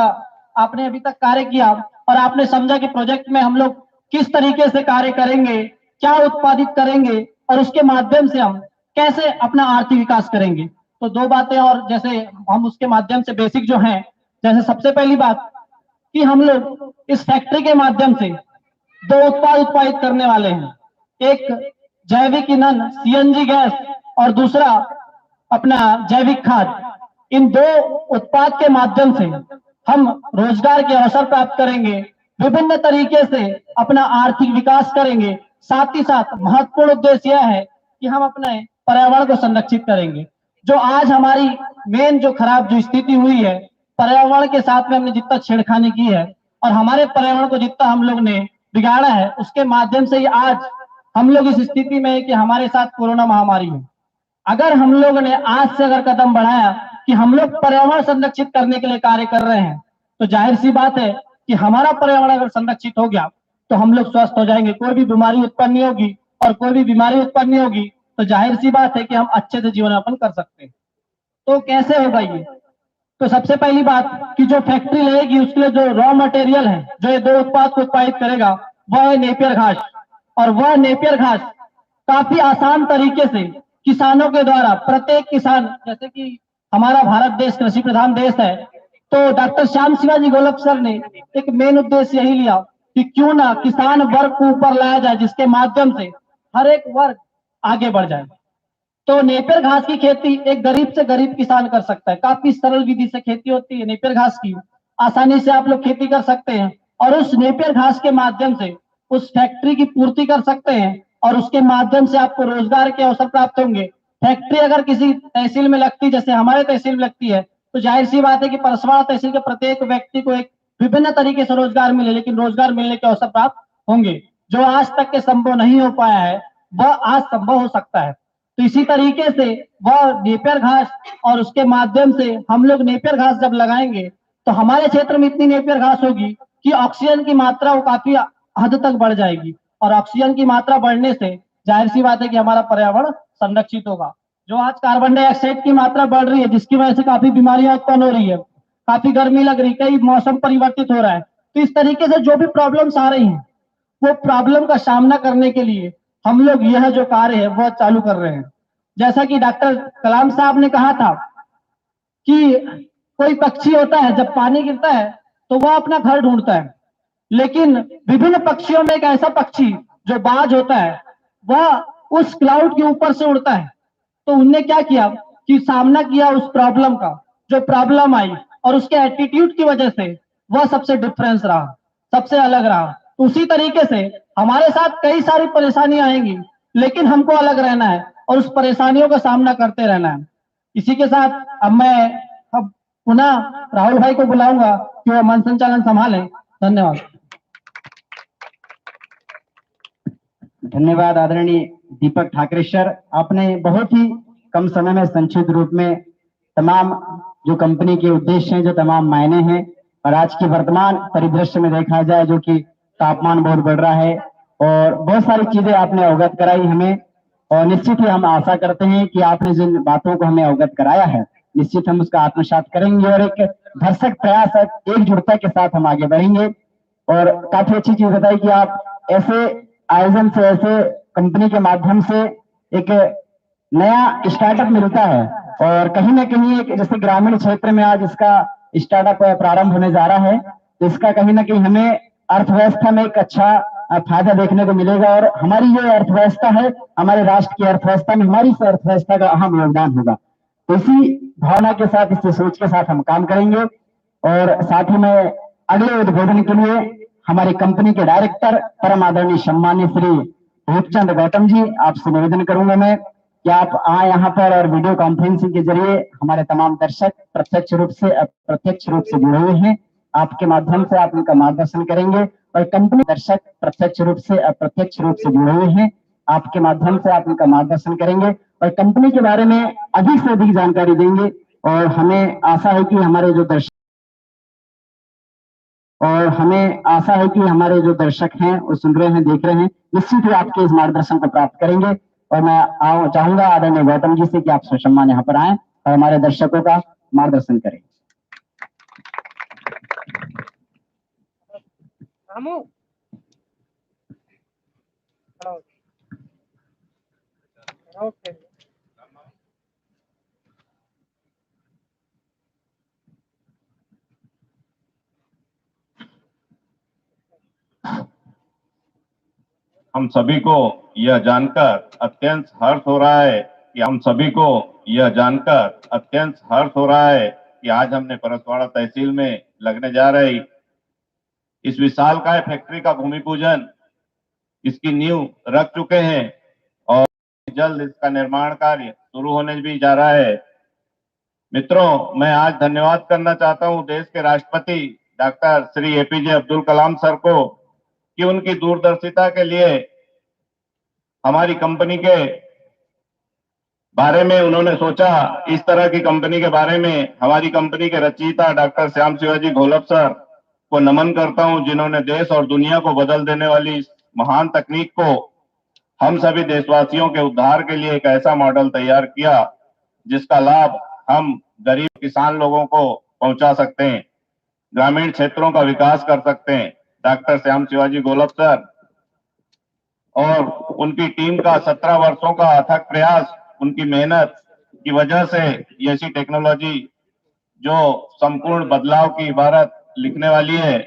आपने अभी तक कार्य किया और आपने समझा कि प्रोजेक्ट में हम लोग किस तरीके से कार्य करेंगे, क्या उत्पादित करेंगे और उसके माध्यम से हम कैसे अपना आर्थिक विकास करेंगे। तो दो बातें और जैसे हम उसके माध्यम से बेसिक जो हैं, जैसे सबसे पहली बात कि हम लोग इस फैक्ट्री के माध्यम से 2 उत्पाद उत्पादित करने वाले हैं, एक जैविक ईंधन सीएनजी गैस और दूसरा अपना जैविक खाद। इन 2 उत्पाद के माध्यम से हम रोजगार के अवसर प्राप्त करेंगे, विभिन्न तरीके से अपना आर्थिक विकास करेंगे, साथ ही साथ महत्वपूर्ण उद्देश्य यह है कि हम अपने पर्यावरण को संरक्षित करेंगे। जो आज हमारी मेन जो खराब जो स्थिति हुई है, पर्यावरण के साथ में हमने जितना छेड़खानी की है और हमारे पर्यावरण को जितना हम लोग ने बिगाड़ा है, उसके माध्यम से ही आज हम लोग इस स्थिति में है कि हमारे साथ कोरोना महामारी है। अगर हम लोगों ने आज से अगर कदम बढ़ाया कि हम लोग पर्यावरण संरक्षित करने के लिए कार्य कर रहे हैं, तो जाहिर सी बात है कि हमारा पर्यावरण अगर संरक्षित हो गया तो हम लोग स्वस्थ हो जाएंगे, कोई भी बीमारी उत्पन्न नहीं होगी, और कोई भी बीमारी उत्पन्न नहीं होगी तो जाहिर सी बात है कि हम अच्छे से जीवन यापन कर सकते हैं। तो कैसे होगा ये? तो सबसे पहली बात कि जो फैक्ट्री लगेगी उसके लिए जो रॉ मटेरियल है, जो ये दो उत्पाद को उत्पादित करेगा, वह है नेपियर घास। और वह नेपियर घास काफी आसान तरीके से किसानों के द्वारा, प्रत्येक किसान, जैसे कि हमारा भारत देश कृषि प्रधान देश है, तो डॉक्टर श्याम शिवाजी गोलप सर ने एक मेन उद्देश्य यही लिया कि क्यों ना किसान वर्ग को ऊपर लाया जाए, जिसके माध्यम से हर एक वर्ग आगे बढ़ जाए। तो नेपियर घास की खेती एक गरीब से गरीब किसान कर सकता है। काफी सरल विधि से खेती होती है नेपियर घास की, आसानी से आप लोग खेती कर सकते हैं और उस नेपियर घास के माध्यम से उस फैक्ट्री की पूर्ति कर सकते हैं और उसके माध्यम से आपको रोजगार के अवसर प्राप्त होंगे। फैक्ट्री अगर किसी तहसील में लगती, जैसे हमारे तहसील में लगती है, तो जाहिर सी बात है कि परसवाड़ा तहसील के प्रत्येक व्यक्ति को एक विभिन्न तरीके से रोजगार मिले, लेकिन रोजगार मिलने के अवसर प्राप्त होंगे। जो आज तक के संभव नहीं हो पाया है वह आज संभव हो सकता है। तो इसी तरीके से वह नेपियर घास, और उसके माध्यम से हम लोग नेपियर घास जब लगाएंगे तो हमारे क्षेत्र में इतनी नेपियर घास होगी कि ऑक्सीजन की मात्रा वो काफी हद तक बढ़ जाएगी, और ऑक्सीजन की मात्रा बढ़ने से जाहिर सी बात है कि हमारा पर्यावरण संरक्षित होगा। जो आज कार्बन डाइऑक्साइड की मात्रा बढ़ रही है, जिसकी वजह से काफी बीमारियां उत्पन्न हो रही है, काफी गर्मी लग रही है, कई मौसम परिवर्तित हो रहा है, तो इस तरीके से जो भी प्रॉब्लम्स आ रही हैं, वो प्रॉब्लम का सामना करने के लिए हम लोग यह जो कार्य है वह चालू कर रहे हैं। जैसा कि डॉक्टर कलाम साहब ने कहा था कि कोई पक्षी होता है जब पानी गिरता है तो वह अपना घर ढूंढता है, लेकिन विभिन्न पक्षियों में एक ऐसा पक्षी जो बाज होता है, वह उस क्लाउड के ऊपर से उड़ता है। तो उनने क्या किया कि सामना किया उस प्रॉब्लम का, जो प्रॉब्लम आई, और उसके एटीट्यूड की वजह से वह सबसे डिफरेंस रहा, सबसे अलग रहा। उसी तरीके से हमारे साथ कई सारी परेशानियां आएंगी, लेकिन हमको अलग रहना है और उस परेशानियों का सामना करते रहना है। इसी के साथ अब पुनः राहुल भाई को बुलाऊंगा कि वह मंच संचालन संभालें। धन्यवाद। धन्यवाद आदरणीय दीपक ठाकरे सर, आपने बहुत ही कम समय में संक्षिप्त रूप में तमाम जो कंपनी के उद्देश्य हैं, जो तमाम मायने हैं, और आज के वर्तमान परिदृश्य में देखा जाए जो कि तापमान बहुत बढ़ रहा है, और बहुत सारी चीजें आपने अवगत कराई हमें, और निश्चित ही हम आशा करते हैं कि आपने जिन बातों को हमें अवगत कराया है, निश्चित हम उसका आत्मसात करेंगे और एक भरसक प्रयास, एकजुटता के साथ हम आगे बढ़ेंगे। और काफी अच्छी चीज बताई कि आप ऐसे आयोजन से, ऐसे कंपनी के माध्यम से एक नया स्टार्टअप मिलता है, और कहीं ना कहीं एक जैसे ग्रामीण क्षेत्र में आज इसका स्टार्टअप प्रारंभ होने जा रहा है, तो इसका कहीं ना कहीं हमें अर्थव्यवस्था में एक अच्छा फायदा देखने को मिलेगा, और हमारी जो अर्थव्यवस्था है, हमारे राष्ट्र की अर्थव्यवस्था में हमारी इस अर्थव्यवस्था का अहम योगदान होगा। तो इसी भावना के साथ, इस सोच के साथ हम काम करेंगे। और साथ ही में अगले उद्बोधन के लिए हमारी कंपनी के डायरेक्टर परम आदरणीय सम्मान्य श्री रूपचंद गौतम जी, आपसे निवेदन करूंगा मैं कि आप आए यहाँ पर और वीडियो कॉन्फ्रेंसिंग के जरिए हमारे तमाम दर्शक प्रत्यक्ष रूप से अप्रत्यक्ष रूप से जुड़े हुए हैं, आपके माध्यम से आप उनका मार्गदर्शन करेंगे, और कंपनी दर्शक प्रत्यक्ष रूप से अप्रत्यक्ष रूप से जुड़े हुए हैं, आपके माध्यम से आप उनका मार्गदर्शन करेंगे और कंपनी के बारे में अधिक से अधिक जानकारी देंगे। और हमें आशा है कि हमारे जो दर्शक हैं वो सुन रहे हैं, देख रहे हैं, निश्चित ही आपके इस मार्गदर्शन को प्राप्त करेंगे। और मैं चाहूंगा आदरणीय गौतम जी से कि आप ससम्मान यहाँ पर आए और हमारे दर्शकों का मार्गदर्शन करें। हम सभी को यह जानकर अत्यंत हर्ष हो रहा है कि आज हमने परसवाड़ा तहसील में लगने जा रही इस विशालकाय फैक्ट्री का भूमि पूजन, इसकी नींव रख चुके हैं और जल्द इसका निर्माण कार्य शुरू होने भी जा रहा है। मित्रों, मैं आज धन्यवाद करना चाहता हूं देश के राष्ट्रपति doctor Shri APJ Abdul Kalam sir को कि उनकी दूरदर्शिता के लिए हमारी कंपनी के बारे में उन्होंने सोचा। इस तरह की कंपनी के बारे में हमारी कंपनी के रचयिता डॉक्टर श्याम शिवाजी घोलप सर को नमन करता हूं, जिन्होंने देश और दुनिया को बदल देने वाली इस महान तकनीक को हम सभी देशवासियों के उद्धार के लिए एक ऐसा मॉडल तैयार किया जिसका लाभ हम गरीब किसान लोगों को पहुंचा सकते हैं, ग्रामीण क्षेत्रों का विकास कर सकते हैं। डॉक्टर श्याम शिवाजी घोलप सर और उनकी टीम का 17 वर्षों का अथक प्रयास, उनकी मेहनत की वजह से ये ऐसी टेक्नोलॉजी जो संपूर्ण बदलाव की इबारत लिखने वाली है,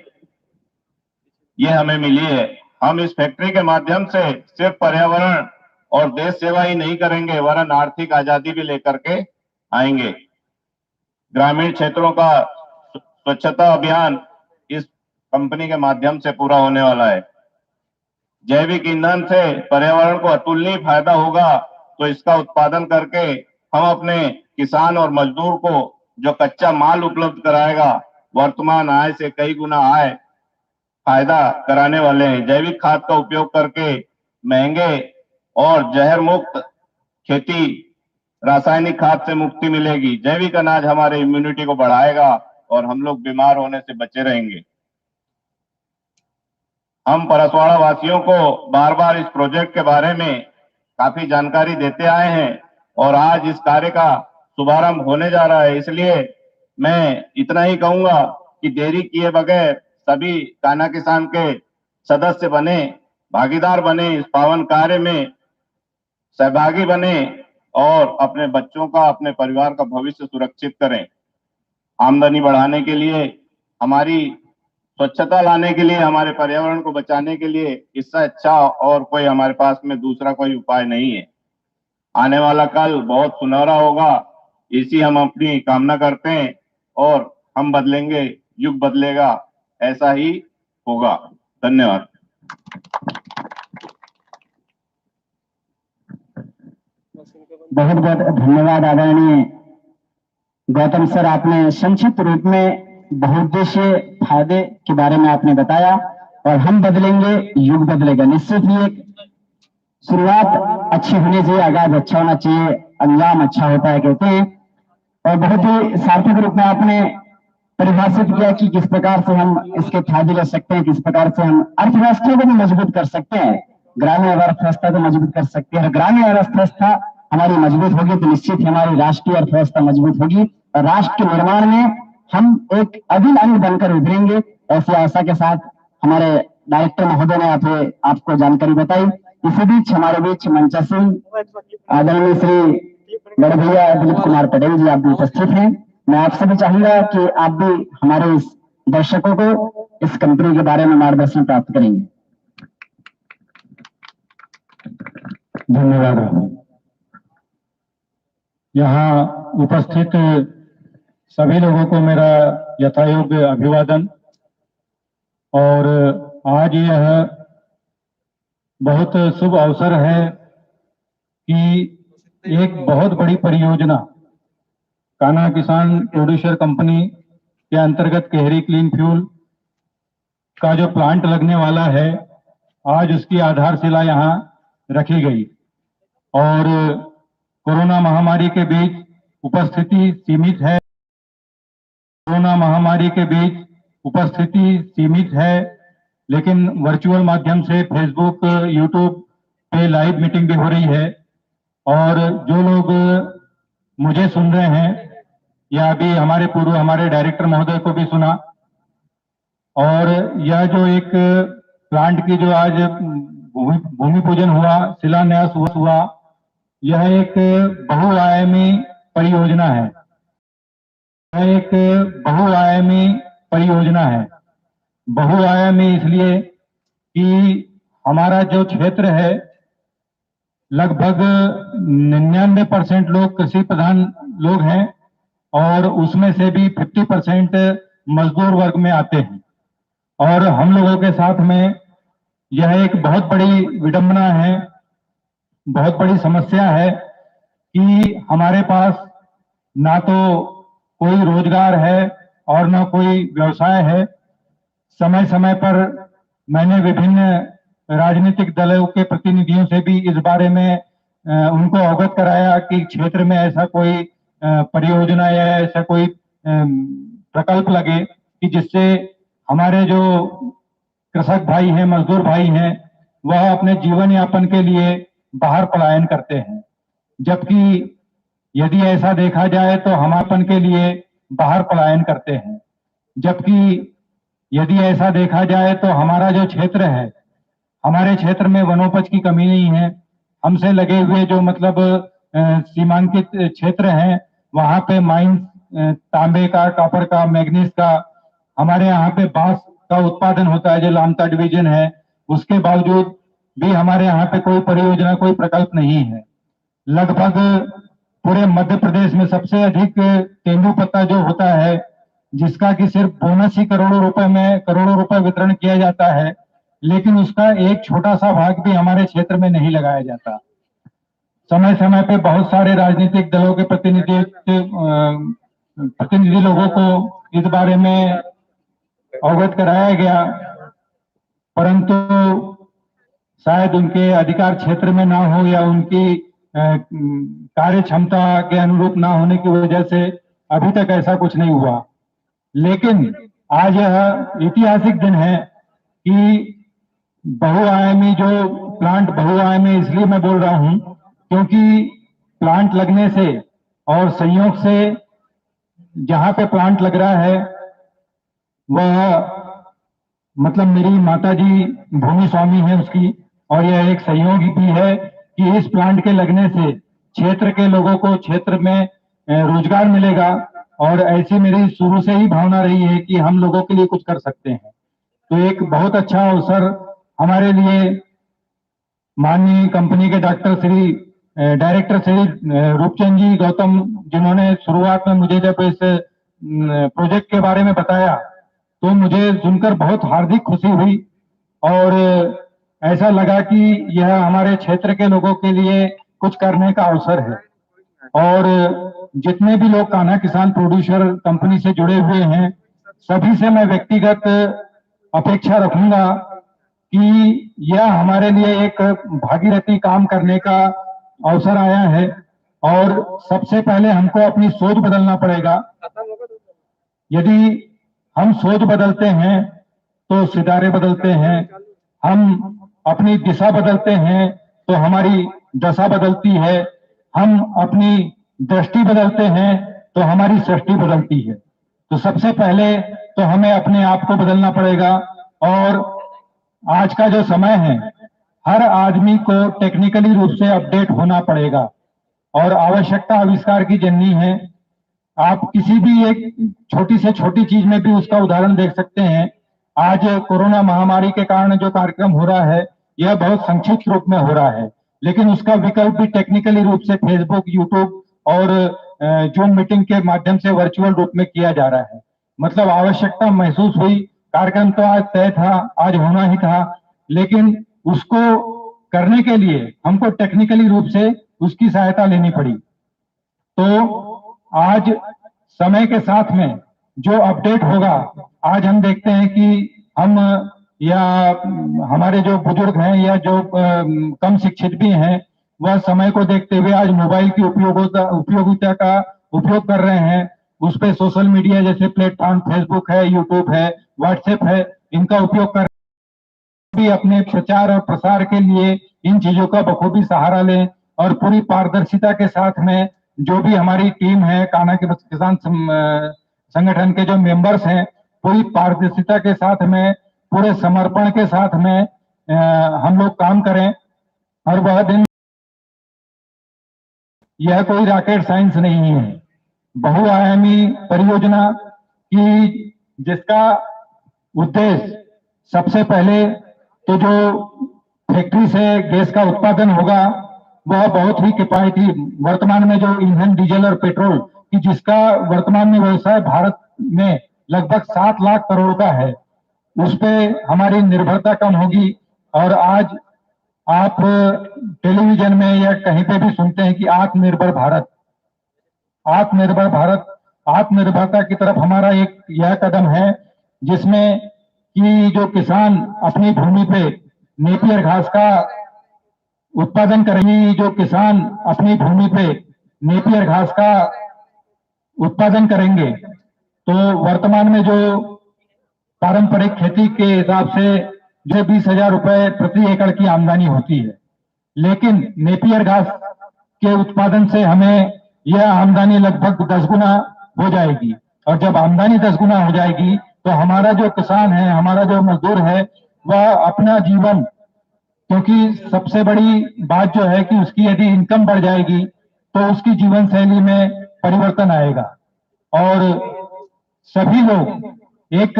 ये हमें मिली है। हम इस फैक्ट्री के माध्यम से सिर्फ पर्यावरण और देश सेवा ही नहीं करेंगे, वरन आर्थिक आजादी भी लेकर के आएंगे। ग्रामीण क्षेत्रों का स्वच्छता अभियान इस कंपनी के माध्यम से पूरा होने वाला है। जैविक ईंधन से पर्यावरण को अतुलनीय फायदा होगा, तो इसका उत्पादन करके हम अपने किसान और मजदूर को जो कच्चा माल उपलब्ध कराएगा, वर्तमान आय से कई गुना आय फायदा कराने वाले हैं। जैविक खाद का उपयोग करके महंगे और जहर मुक्त खेती, रासायनिक खाद से मुक्ति मिलेगी। जैविक अनाज हमारे इम्यूनिटी को बढ़ाएगा और हम लोग बीमार होने से बचे रहेंगे। हम परसवाड़ा वासियों को बार बार इस प्रोजेक्ट के बारे में काफी जानकारी देते आए हैं और आज इस कार्य का शुभारंभ होने जा रहा है। इसलिए मैं इतना ही कहूंगा कि देरी किए बगैर सभी कान्हा किसान के सदस्य बने, भागीदार बने, इस पावन कार्य में सहभागी बने और अपने बच्चों का, अपने परिवार का भविष्य सुरक्षित करें। आमदनी बढ़ाने के लिए, हमारी स्वच्छता लाने के लिए, हमारे पर्यावरण को बचाने के लिए इससे अच्छा और कोई हमारे पास में दूसरा कोई उपाय नहीं है। आने वाला कल बहुत सुनहरा होगा, इसी हम अपनी कामना करते हैं और हम बदलेंगे, युग बदलेगा, ऐसा ही होगा। धन्यवाद। बहुत बहुत धन्यवाद आदरणीय गौतम सर, आपने संक्षिप्त रूप में बहुउद्देशीय फायदे के बारे में आपने बताया और हम बदलेंगे, युग बदलेगा। निश्चित ही एक शुरुआत अच्छी होनी चाहिए, आगाज अच्छा होना चाहिए, अंजाम अच्छा होता है कहते हैं। और बहुत ही सार्थक रूप में आपने परिभाषित किया कि किस प्रकार से हम इसके फायदे ले सकते हैं, किस प्रकार से हम अर्थव्यवस्था को भी मजबूत कर सकते हैं, ग्रामीण अर्थव्यवस्था को मजबूत कर सकते हैं। ग्रामीण अर्थव्यवस्था हमारी मजबूत होगी तो निश्चित ही हमारी राष्ट्रीय अर्थव्यवस्था मजबूत होगी और राष्ट्र के निर्माण में हम एक अभिन्न अंग बनकर उभरेंगे। ऐसी आशा के साथ हमारे डायरेक्टर महोदय ने आपको जानकारी बताई। इसी बीच हमारे बीच मंचासीन आदरणीय श्री बड़े भैया दिलीप कुमार पटेल जी आप भी उपस्थित हैं। मैं आपसे भी चाहूंगा कि आप भी हमारे इस दर्शकों को इस कंपनी के बारे में मार्गदर्शन प्राप्त करेंगे। धन्यवाद। यहाँ उपस्थित सभी लोगों को मेरा यथायोग्य अभिवादन। और आज यह बहुत शुभ अवसर है कि एक बहुत बड़ी परियोजना कान्हा किसान प्रोड्यूसर कंपनी के अंतर्गत केहरी क्लीन फ्यूल का जो प्लांट लगने वाला है, आज उसकी आधारशिला यहाँ रखी गई। और कोरोना महामारी के बीच उपस्थिति सीमित है, कोरोना महामारी के बीच उपस्थिति सीमित है, लेकिन वर्चुअल माध्यम से फेसबुक, यूट्यूब पे लाइव मीटिंग भी हो रही है। और जो लोग मुझे सुन रहे हैं या अभी हमारे डायरेक्टर महोदय को भी सुना, और यह जो एक प्लांट की जो आज भूमि पूजन हुआ, शिलान्यास हुआ, यह एक बहुआयामी परियोजना है। यह एक बहुआयामी परियोजना है। बहुआयामी इसलिए कि हमारा जो क्षेत्र है लगभग 99% लोग कृषि प्रधान लोग हैं और उसमें से भी 50% मजदूर वर्ग में आते हैं। और हम लोगों के साथ में यह एक बहुत बड़ी विडंबना है, बहुत बड़ी समस्या है कि हमारे पास ना तो कोई रोजगार है और ना कोई व्यवसाय है। समय समय पर मैंने विभिन्न राजनीतिक दलों के प्रतिनिधियों से भी इस बारे में उनको अवगत कराया कि क्षेत्र में ऐसा कोई परियोजना या ऐसा कोई प्रकल्प लगे कि जिससे हमारे जो कृषक भाई हैं, मजदूर भाई हैं, वह अपने जीवन यापन के लिए बाहर पलायन करते हैं। जबकि यदि ऐसा देखा जाए तो हम अपन के लिए बाहर पलायन करते हैं। जबकि यदि ऐसा देखा जाए तो हमारा जो क्षेत्र है, हमारे क्षेत्र में वनोपज की कमी नहीं है। हमसे लगे हुए जो मतलब सीमांकित क्षेत्र हैं, वहां पे माइंस तांबे का, कॉपर का, मैग्नीज का, हमारे यहाँ पे बांस का उत्पादन होता है जो लामता डिवीजन है। उसके बावजूद भी हमारे यहाँ पे कोई परियोजना, कोई प्रकल्प नहीं है। लगभग पूरे मध्य प्रदेश में सबसे अधिक तेंदुपत्ता जो होता है, जिसका कि सिर्फ बोनस ही करोड़ों रुपए वितरण किया जाता है, लेकिन उसका एक छोटा सा भाग भी हमारे क्षेत्र में नहीं लगाया जाता। समय समय पे बहुत सारे राजनीतिक दलों के प्रतिनिधि लोगों को इस बारे में अवगत कराया गया, परंतु शायद उनके अधिकार क्षेत्र में ना हो या उनकी कार्य क्षमता के अनुरूप ना होने की वजह से अभी तक ऐसा कुछ नहीं हुआ। लेकिन आज यह ऐतिहासिक दिन है कि बहुआयामी जो प्लांट, बहुआयामी इसलिए मैं बोल रहा हूं क्योंकि प्लांट लगने से और संयोग से जहां पे प्लांट लग रहा है वह मतलब मेरी माताजी भूमि स्वामी है उसकी, और यह एक सहयोग भी है कि इस प्लांट के लगने से क्षेत्र के लोगों को क्षेत्र में रोजगार मिलेगा। और ऐसी मेरी शुरू से ही भावना रही है कि हम लोगों के लिए कुछ कर सकते हैं। तो एक बहुत अच्छा अवसर हमारे लिए माननीय कंपनी के डायरेक्टर श्री रूपचंद जी गौतम, जिन्होंने शुरुआत में मुझे जब इस प्रोजेक्ट के बारे में बताया तो मुझे सुनकर बहुत हार्दिक खुशी हुई और ऐसा लगा कि यह हमारे क्षेत्र के लोगों के लिए कुछ करने का अवसर है। और जितने भी लोग कान्हा किसान प्रोड्यूसर कंपनी से जुड़े हुए हैं, सभी से मैं व्यक्तिगत अपेक्षा रखूंगा कि यह हमारे लिए एक भागीरथी काम करने का अवसर आया है। और सबसे पहले हमको अपनी सोच बदलना पड़ेगा। यदि हम सोच बदलते हैं तो सितारे बदलते हैं, हम अपनी दिशा बदलते हैं तो हमारी दशा बदलती है, हम अपनी दृष्टि बदलते हैं तो हमारी सृष्टि बदलती है। तो सबसे पहले तो हमें अपने आप को बदलना पड़ेगा। और आज का जो समय है, हर आदमी को टेक्निकली रूप से अपडेट होना पड़ेगा और आवश्यकता आविष्कार की जननी है। आप किसी भी एक छोटी से छोटी चीज में भी उसका उदाहरण देख सकते हैं। आज कोरोना महामारी के कारण जो कार्यक्रम हो रहा है यह बहुत संक्षिप्त रूप में हो रहा है, लेकिन उसका विकल्प भी टेक्निकली रूप से फेसबुक, यूट्यूब और जूम मीटिंग के माध्यम से वर्चुअल रूप में किया जा रहा है। मतलब आवश्यकता महसूस हुई। कार्यक्रम तो आज तय था, आज होना ही था, लेकिन उसको करने के लिए हमको टेक्निकली रूप से उसकी सहायता लेनी पड़ी। तो आज समय के साथ में जो अपडेट होगा, आज हम देखते हैं कि हम या हमारे जो बुजुर्ग हैं या जो कम शिक्षित भी हैं, वह समय को देखते हुए आज मोबाइल की उपयोगिता का उपयोग कर रहे हैं। उस पे सोशल मीडिया जैसे प्लेटफॉर्म फेसबुक है, यूट्यूब है, व्हाट्सएप है, इनका उपयोग कर भी अपने प्रचार और प्रसार के लिए इन चीजों का बखूबी सहारा लें और पूरी पारदर्शिता के साथ में जो भी हमारी टीम है, कान्हा किसान संगठन के जो मेंबर्स हैं, पूरी पारदर्शिता के साथ में, पूरे समर्पण के साथ में हम लोग काम करें। और वह दिन, यह कोई रॉकेट साइंस नहीं है, बहुआयामी परियोजना की जिसका उद्देश्य सबसे पहले तो जो फैक्ट्री से गैस का उत्पादन होगा वह बहुत ही किफायती, वर्तमान में जो ईंधन, डीजल और पेट्रोल की जिसका वर्तमान में व्यवसाय भारत में लगभग 7 लाख करोड़ का है, उस पे हमारी निर्भरता कम होगी। और आज आप टेलीविजन में या कहीं पे भी सुनते हैं कि आत्मनिर्भर भारत, आत्मनिर्भर भारत, आत्मनिर्भरता की तरफ हमारा एक यह कदम है जिसमें कि जो किसान अपनी भूमि पे नेपियर घास का उत्पादन करेंगे, जो किसान अपनी भूमि पे नेपियर घास का उत्पादन करेंगे, तो वर्तमान में जो पारंपरिक खेती के हिसाब से जो 20,000 रुपए प्रति एकड़ की आमदनी होती है, लेकिन नेपियर घास के उत्पादन से हमें यह आमदनी लगभग 10 गुना हो जाएगी। और जब आमदनी 10 गुना हो जाएगी तो हमारा जो किसान है, हमारा जो मजदूर है, वह अपना जीवन, क्योंकि सबसे बड़ी बात जो है कि उसकी यदि इनकम बढ़ जाएगी तो उसकी जीवन शैली में परिवर्तन आएगा। और सभी लोग एक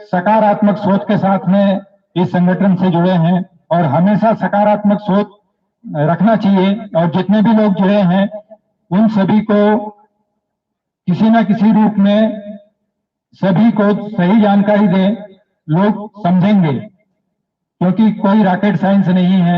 सकारात्मक सोच के साथ में इस संगठन से जुड़े हैं और हमेशा सकारात्मक सोच रखना चाहिए। और जितने भी लोग जुड़े हैं उन सभी को किसी न किसी रूप में सभी को सही जानकारी दें, लोग समझेंगे, क्योंकि कोई रॉकेट साइंस नहीं है।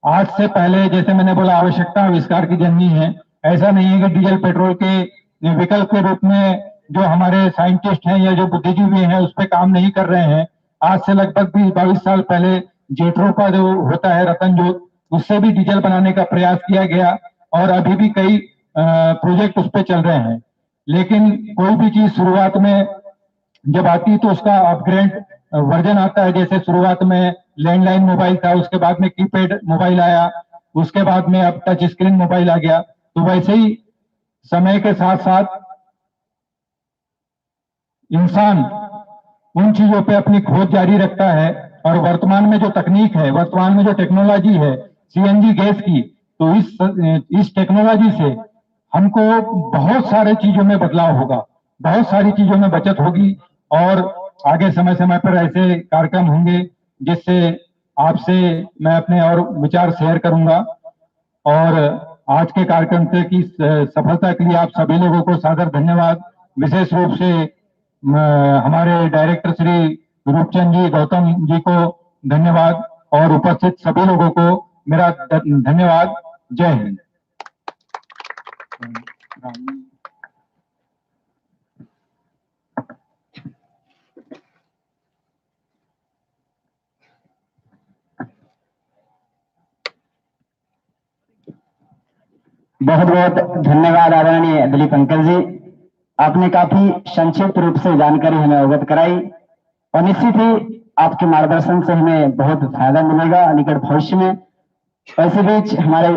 आज से पहले जैसे मैंने बोला आवश्यकता आविष्कार की जननी है, ऐसा नहीं है कि डीजल पेट्रोल के विकल्प के रूप में जो हमारे साइंटिस्ट हैं या जो बुद्धिजीवी हैं उस पर काम नहीं कर रहे हैं। आज से लगभग 20-22 साल पहले जेट्रोपा जो होता है रतन जोत, उससे भी डीजल बनाने का प्रयास किया गया और अभी भी कई प्रोजेक्ट उस पर चल रहे हैं। लेकिन कोई भी चीज शुरुआत में जब आती है तो उसका अपग्रेड वर्जन आता है। जैसे शुरुआत में लैंडलाइन मोबाइल था, उसके बाद में कीपैड मोबाइल आया, उसके बाद में अब टच स्क्रीन मोबाइल आ गया। तो वैसे ही समय के साथ साथ इंसान उन चीजों पे अपनी खोज जारी रखता है। और वर्तमान में जो तकनीक है, वर्तमान में जो टेक्नोलॉजी है सीएनजी गैस की, तो इस टेक्नोलॉजी से हमको बहुत सारे चीजों में बदलाव होगा, बहुत सारी चीजों में बचत होगी और आगे समय समय पर ऐसे कार्यक्रम होंगे जिससे आपसे मैं अपने और विचार शेयर करूंगा। और आज के कार्यक्रम से की सफलता के लिए आप सभी लोगों को सादर धन्यवाद। विशेष रूप से हमारे डायरेक्टर श्री रूपचंद जी, गौतम जी को धन्यवाद और उपस्थित सभी लोगों को मेरा धन्यवाद। जय हिंद। बहुत बहुत धन्यवाद आदरणीय दिलीप अंकल जी, आपने काफी संक्षिप्त रूप से जानकारी हमें अवगत कराई और निश्चित ही आपके मार्गदर्शन से हमें बहुत फायदा मिलेगा निकट भविष्य में। ऐसे बीच हमारे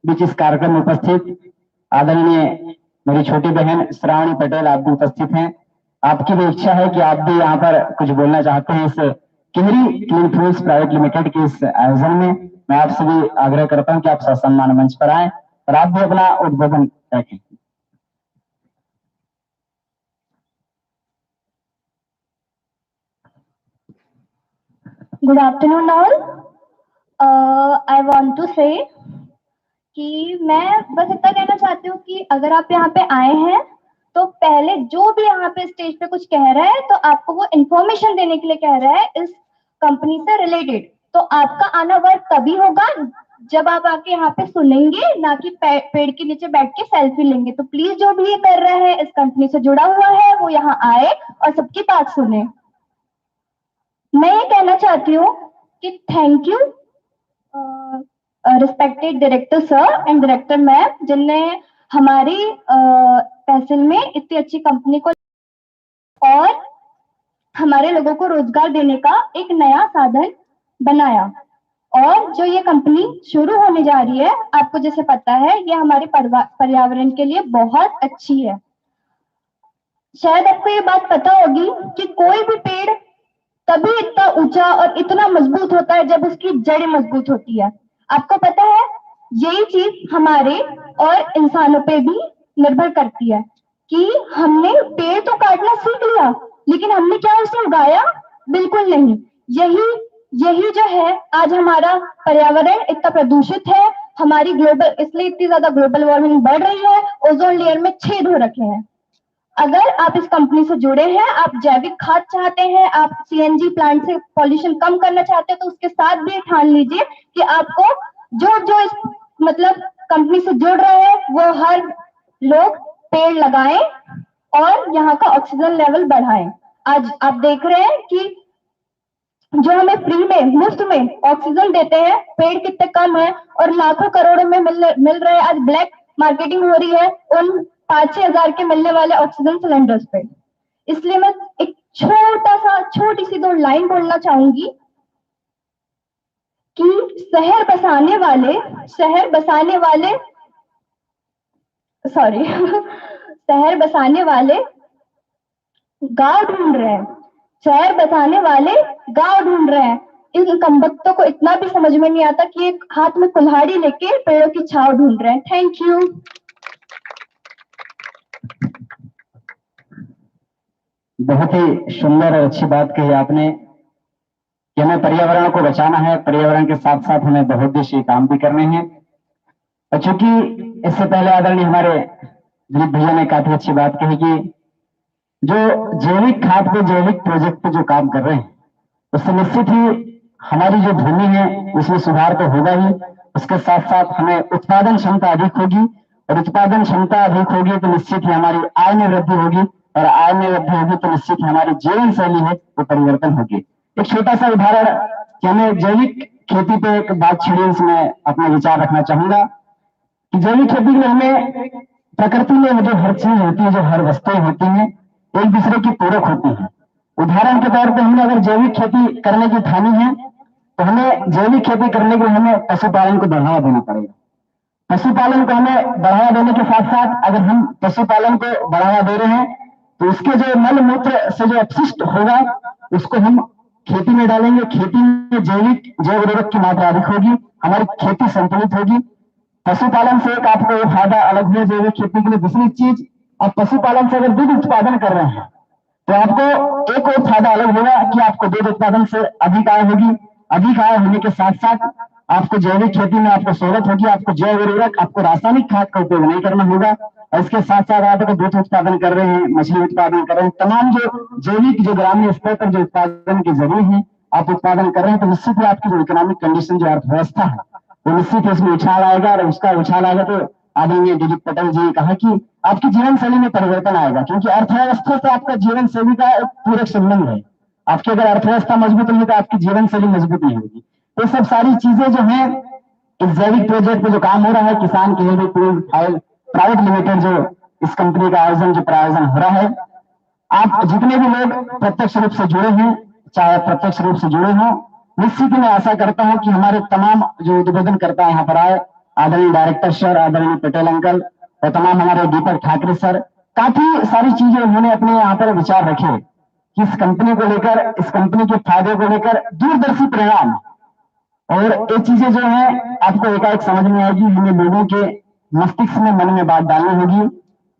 बीच इस कार्यक्रम में उपस्थित आदरणीय मेरी छोटी बहन श्रावणी पटेल, आप भी उपस्थित हैं। आपकी भी इच्छा है कि आप भी यहाँ पर कुछ बोलना चाहते हैं इस Kehri clean fuels private limited के इस आयोजन में। मैं आपसे भी आग्रह करता हूँ कि आप ससम्मान मंच पर आए और आप भी अपना उद्बोधन रखें। Good afternoon all. I want to say कि मैं बस इतना कहना चाहती हूँ कि अगर आप यहाँ पे आए हैं तो पहले जो भी यहाँ पे स्टेज पे कुछ कह रहा है तो आपको वो इन्फॉर्मेशन देने के लिए कह रहा है इस कंपनी से रिलेटेड। तो आपका आना वर्क तभी होगा जब आप आके यहाँ पे सुनेंगे, ना कि पेड़ के नीचे बैठ के सेल्फी लेंगे। तो प्लीज जो भी ये कर रहा है, इस कंपनी से जुड़ा हुआ है, वो यहाँ आए और सबकी बात सुने। मैं ये कहना चाहती हूँ कि thank you respected director sir and director ma'am, जिनने हमारी तहसील में इतनी अच्छी कंपनी को और हमारे लोगों को रोजगार देने का एक नया साधन बनाया। और जो ये कंपनी शुरू होने जा रही है, आपको जैसे पता है, ये हमारे पर्यावरण के लिए बहुत अच्छी है। शायद आपको ये बात पता होगी कि कोई भी पेड़ तभी इतना ऊंचा और इतना मजबूत होता है जब उसकी जड़ें मजबूत होती है। आपको पता है, यही चीज हमारे और इंसानों पे भी निर्भर करती है कि हमने पेड़ तो काटना सीख लिया, लेकिन हमने क्या उसे उगाया? बिल्कुल नहीं। यही जो है आज हमारा पर्यावरण इतना प्रदूषित है, हमारी ग्लोबल, इसलिए इतनी ज्यादा ग्लोबल वार्मिंग बढ़ रही है, ओजोन लेयर में छेद हो रखे हैं। अगर आप इस कंपनी से जुड़े हैं, आप जैविक खाद चाहते हैं, आप सीएनजी प्लांट से पॉल्यूशन कम करना चाहते हैं, तो उसके साथ भी ठान लीजिए कि आपको जो इस मतलब कंपनी से जुड़ रहे हैं वो हर लोग पेड़ लगाएं और यहाँ का ऑक्सीजन लेवल बढ़ाएं। आज आप देख रहे हैं कि जो हमें फ्री में, मुफ्त में ऑक्सीजन देते हैं। पेड़ कितने कम है और लाखों करोड़ों में मिल रहे हैं। आज ब्लैक मार्केटिंग हो रही है उन 5-6 हजार के मिलने वाले ऑक्सीजन सिलेंडर्स पे। इसलिए मैं एक छोटी सी 2 लाइन बोलना चाहूंगी कि शहर बसाने वाले शहर बसाने वाले गांव ढूंढ रहे हैं। शहर बसाने वाले गांव ढूंढ रहे हैं। इन कमबख्तों को इतना भी समझ में नहीं आता कि एक हाथ में कुल्हाड़ी लेके पेड़ों की छांव ढूंढ रहे हैं। Thank you. बहुत ही सुंदर और अच्छी बात कही आपने कि हमें पर्यावरण को बचाना है, पर्यावरण के साथ साथ हमें बहुउद्देशीय काम भी करने हैं। और चूंकि इससे पहले आदरणीय हमारे दिलीप भैया ने काफी अच्छी बात कही कि जो जैविक खाद पे, जैविक प्रोजेक्ट पे जो काम कर रहे हैं, उससे निश्चित ही हमारी जो भूमि है उसमें सुधार तो होगा ही, उसके साथ साथ हमें उत्पादन क्षमता अधिक होगी, और उत्पादन क्षमता अधिक होगी तो निश्चित ही हमारी आय में वृद्धि होगी, और आय में वृद्धि होगी तो निश्चित ही हमारी जीवन शैली है वो परिवर्तन होगी। एक छोटा सा उदाहरण कि हमें जैविक खेती पे एक बात छिड़ी, इसमें अपना विचार रखना चाहूंगा कि जैविक खेती में हमें प्रकृति में जो हर चीज होती है, जो हर वस्तुएं होती हैं, एक दूसरे की पूरक होती हैं। उदाहरण के तौर पे हमने अगर जैविक खेती करने की ठानी है तो हमें जैविक खेती करने के लिए हमें पशुपालन को बढ़ावा देना पड़ेगा। पशुपालन को हमें बढ़ावा देने के साथ साथ अगर हम पशुपालन को बढ़ावा दे रहे हैं तो उसके जो मल मूत्र से जो अपशिष्ट होगा उसको हम खेती में डालेंगे। खेती में जैव उर्वरक की मात्रा अधिक होगी, हमारी खेती संतुलित होगी। पशुपालन से एक आपको ये फायदा अलग हुआ जैविक खेती के लिए। दूसरी चीज, आप पशुपालन से अगर दूध उत्पादन कर रहे हैं तो आपको एक और फायदा अलग होगा कि आपको दूध उत्पादन से अधिक आय होगी। अधिक आय होने के साथ साथ आपको जैविक खेती में आपको सहूलत होगी, आपको जैव उर्वरक, आपको रासायनिक खाद का उपयोग नहीं करना होगा। और इसके साथ साथ आप अगर दूध उत्पादन कर रहे हैं, मछली उत्पादन कर रहे हैं, तमाम जो जैविक जो ग्रामीण स्तर पर जो उत्पादन के जरिए हैं आप उत्पादन कर रहे हैं, तो निश्चित ही आपकी जो इकोनॉमिक कंडीशन, जो अर्थव्यवस्था है वो निश्चित इसमें उछाल आएगा। और उसका उछाल आएगा तो आदरणीय दिलीप पटेल जी ने कहा कि आपकी जीवन शैली में परिवर्तन आएगा, क्योंकि अर्थव्यवस्था से आपका जीवन शैली का एक पूरक संबंध है। आपकी अगर अर्थव्यवस्था मजबूत होगी तो आपकी जीवन शैली मजबूत नहीं होगी। तो सब सारी चीजें जो है इस जैविक प्रोजेक्ट पे जो काम हो रहा है, किसान क्लेरिक प्राइवेट लिमिटेड, जो इस कंपनी का आयोजन, जो प्रायोजन हो रहा है, आप जितने भी लोग प्रत्यक्ष रूप से जुड़े हैं, चाहे प्रत्यक्ष रूप से जुड़े हों, निश्चित ही मैं आशा करता हूं कि हमारे तमाम जो उद्बोधन करता है यहाँ पर आए, आदरणीय डायरेक्टर सर, आदरणीय पटेल अंकल और तमाम हमारे दीपक ठाकरे सर, काफी सारी चीजें उन्होंने अपने यहाँ पर विचार रखे कि इस कंपनी को लेकर, इस कंपनी के फायदे को लेकर दूरदर्शी परिणाम। और ये चीजें जो है आपको एकाएक समझ में आएगी, हमें लोगों के मस्तिष्क में, मन में बात डालनी होगी,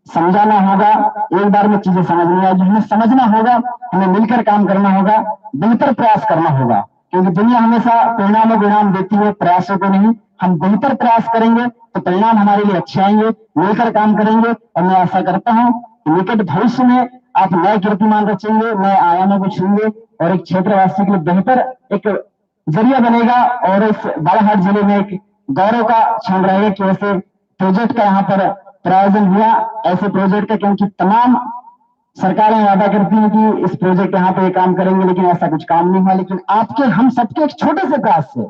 समझाना होगा। एक बार में चीजें समझ नहीं आएगी, हमें समझना होगा, हमें मिलकर काम करना होगा, बेहतर प्रयास करना होगा, क्योंकि दुनिया हमेशा परिणामों को इनाम देती है, प्रयासों को नहीं। हम बेहतर प्रयास करेंगे तो परिणाम हमारे लिए अच्छे आएंगे, मिलकर काम करेंगे। और मैं आशा करता हूँ कि निकट भविष्य में आप नए कीर्तिमान रचेंगे, नए आयामों को छूएंगे और एक क्षेत्रवासी के लिए बेहतर एक जरिया बनेगा। और इस बालाघाट जिले में एक गौरव का क्षण रहेगा कि ऐसे प्रोजेक्ट का यहाँ पर प्रायोजन हुआ, ऐसे प्रोजेक्ट का, क्योंकि तमाम सरकारें वादा करती हैं कि इस प्रोजेक्ट यहाँ पे काम करेंगे, लेकिन ऐसा कुछ काम नहीं हुआ। लेकिन आपके, हम सबके एक छोटे से प्रयास से,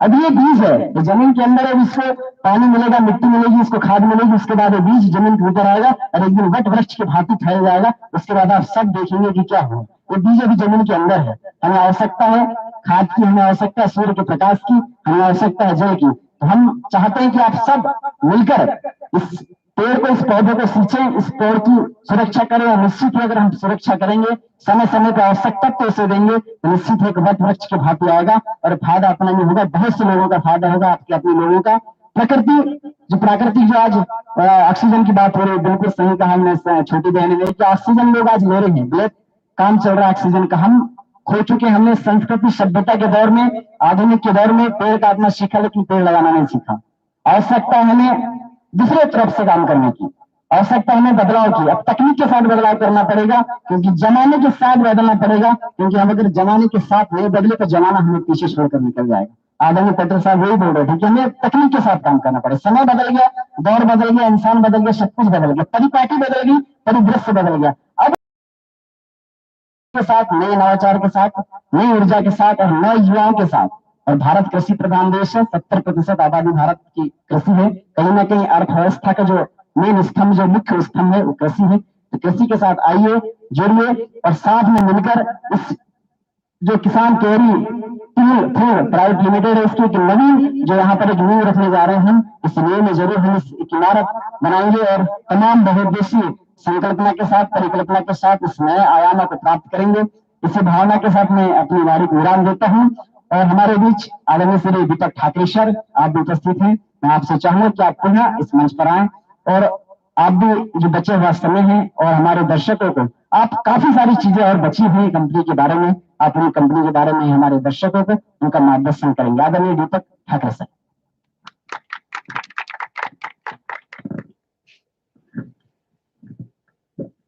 अभी ये बीज है, ये जमीन के अंदर है, इसको पानी मिलेगा, मिट्टी मिलेगी, इसको खाद मिलेगी, उसके बाद ये बीज जमीन के ऊपर आएगा और एक दिन वट वृक्ष के भांति फैल जाएगा। उसके बाद आप सब देखेंगे कि क्या हो, ये बीज अभी जमीन के अंदर है। हमें आवश्यकता है खाद की, हमें आवश्यकता है सूर्य के प्रकाश की, हमें आवश्यकता है जल की। तो हम चाहते हैं कि आप सब मिलकर इस पेड़ को, इस पौधे को सींचें, इस पेड़ की सुरक्षा करें। और निश्चित ही अगर हम सुरक्षा करेंगे, समय समय पर आवश्यक तत्व उसे देंगे, तो निश्चित एक वट वृक्ष के भांति आएगा और फायदा अपना नहीं होगा, बहुत से लोगों का फायदा होगा, आपके अपने लोगों का। प्राकृतिक जो आज ऑक्सीजन की बात हो रही है, बिल्कुल सही कहा हमने छोटी बहन ने कि ऑक्सीजन लोग आज ले रहे हैं, ब्लैक काम चल रहा है ऑक्सीजन का। हम खो चुके, हमने संस्कृति सभ्यता के दौर में, आधुनिक के दौर में पेड़ काटना सीखा, लेकिन पेड़ लगाना नहीं सीखा। आवश्यकता है हमें दूसरे तरफ से काम करने की, आवश्यकता हमें बदलाव की। अब तकनीक के साथ बदलाव करना पड़ेगा, क्योंकि जमाने के साथ बदलना पड़ेगा, क्योंकि हम अगर जमाने के साथ नहीं बदले तो जमाना हमें पीछे छोड़कर निकल जाएगा। आदरणीय पटेल साहब वही बोल रहे थे कि हमें तकनीक के साथ काम करना पड़ेगा। समय बदल गया, दौर बदल गया, इंसान बदल गया, सब कुछ बदल गया, परिपाटी बदल गई, परिदृश्य बदल गया। अब के साथ, नए नवाचार के साथ, नई ऊर्जा के साथ और नए युवाओं के साथ। और भारत कृषि प्रधान देश है, 70% आबादी भारत की कृषि है। कहीं ना कहीं अर्थव्यवस्था का जो मेन स्तंभ, जो मुख्य स्तंभ है, वो कृषि है। तो कृषि के साथ आइए, जुड़िए और साथ में मिलकर इस जो किसान केरी प्राइवेट लिमिटेड है, इसकी एक नवीन जो यहाँ पर एक नींव रखने जा रहे हैं, इस नींव में जरूर हम एक इमारत बनाएंगे और तमाम बहुउद्देशीय संकल्पना के साथ, परिकल्पना के साथ इस नए आयाम को प्राप्त करेंगे। इसी भावना के साथ मैं अपनी वाणी को विराम देता हूँ और हमारे बीच आदरणीय श्री दीपक ठाकरे सर, आप भी उपस्थित हैं। मैं आपसे चाहूंगा कि आप पुनः इस मंच पर आए और आप भी जो बचे हुआ समय है और हमारे दर्शकों को, आप काफी सारी चीजें और बची हुई कंपनी के बारे में, आप उन कंपनी के बारे में हमारे दर्शकों को उनका मार्गदर्शन करेंगे। आदरणीय दीपक ठाकरे सर।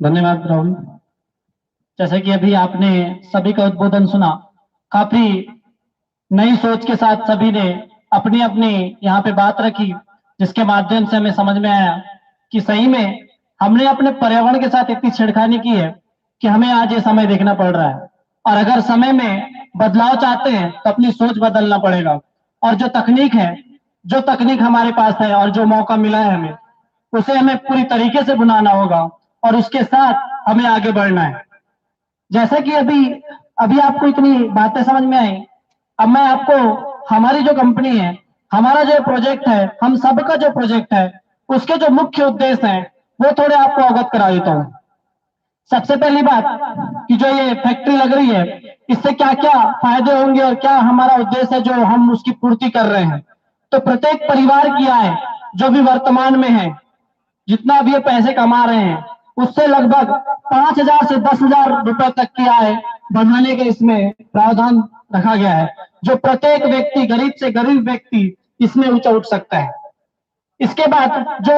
धन्यवाद राहुल। जैसे कि अभी आपने सभी का उद्बोधन सुना, काफी नई सोच के साथ सभी ने अपनी अपनी यहाँ पे बात रखी, जिसके माध्यम से हमें समझ में आया कि सही में हमने अपने पर्यावरण के साथ इतनी छेड़खानी की है कि हमें आज ये समय देखना पड़ रहा है। और अगर समय में बदलाव चाहते हैं तो अपनी सोच बदलना पड़ेगा। और जो तकनीक हमारे पास है और जो मौका मिला है हमें, उसे हमें पूरी तरीके से बनाना होगा और उसके साथ हमें आगे बढ़ना है। जैसे कि अभी आपको इतनी बातें समझ में आई, अब मैं आपको हमारी जो कंपनी है, हमारा जो प्रोजेक्ट है, हम सबका जो प्रोजेक्ट है, उसके जो मुख्य उद्देश्य हैं वो थोड़े आपको अवगत करा देता हूं। सबसे पहली बात कि जो ये फैक्ट्री लग रही है, इससे क्या क्या फायदे होंगे और क्या हमारा उद्देश्य है जो हम उसकी पूर्ति कर रहे हैं। तो प्रत्येक परिवार की आय जो भी वर्तमान में है, जितना भी ये पैसे कमा रहे हैं, उससे लगभग 5,000 से 10,000 रुपए तक की आय बढ़ाने का इसमें प्रावधान रखा गया है, जो प्रत्येक व्यक्ति, गरीब से गरीब व्यक्ति इसमें ऊंचा उठ सकता है। इसके बाद जो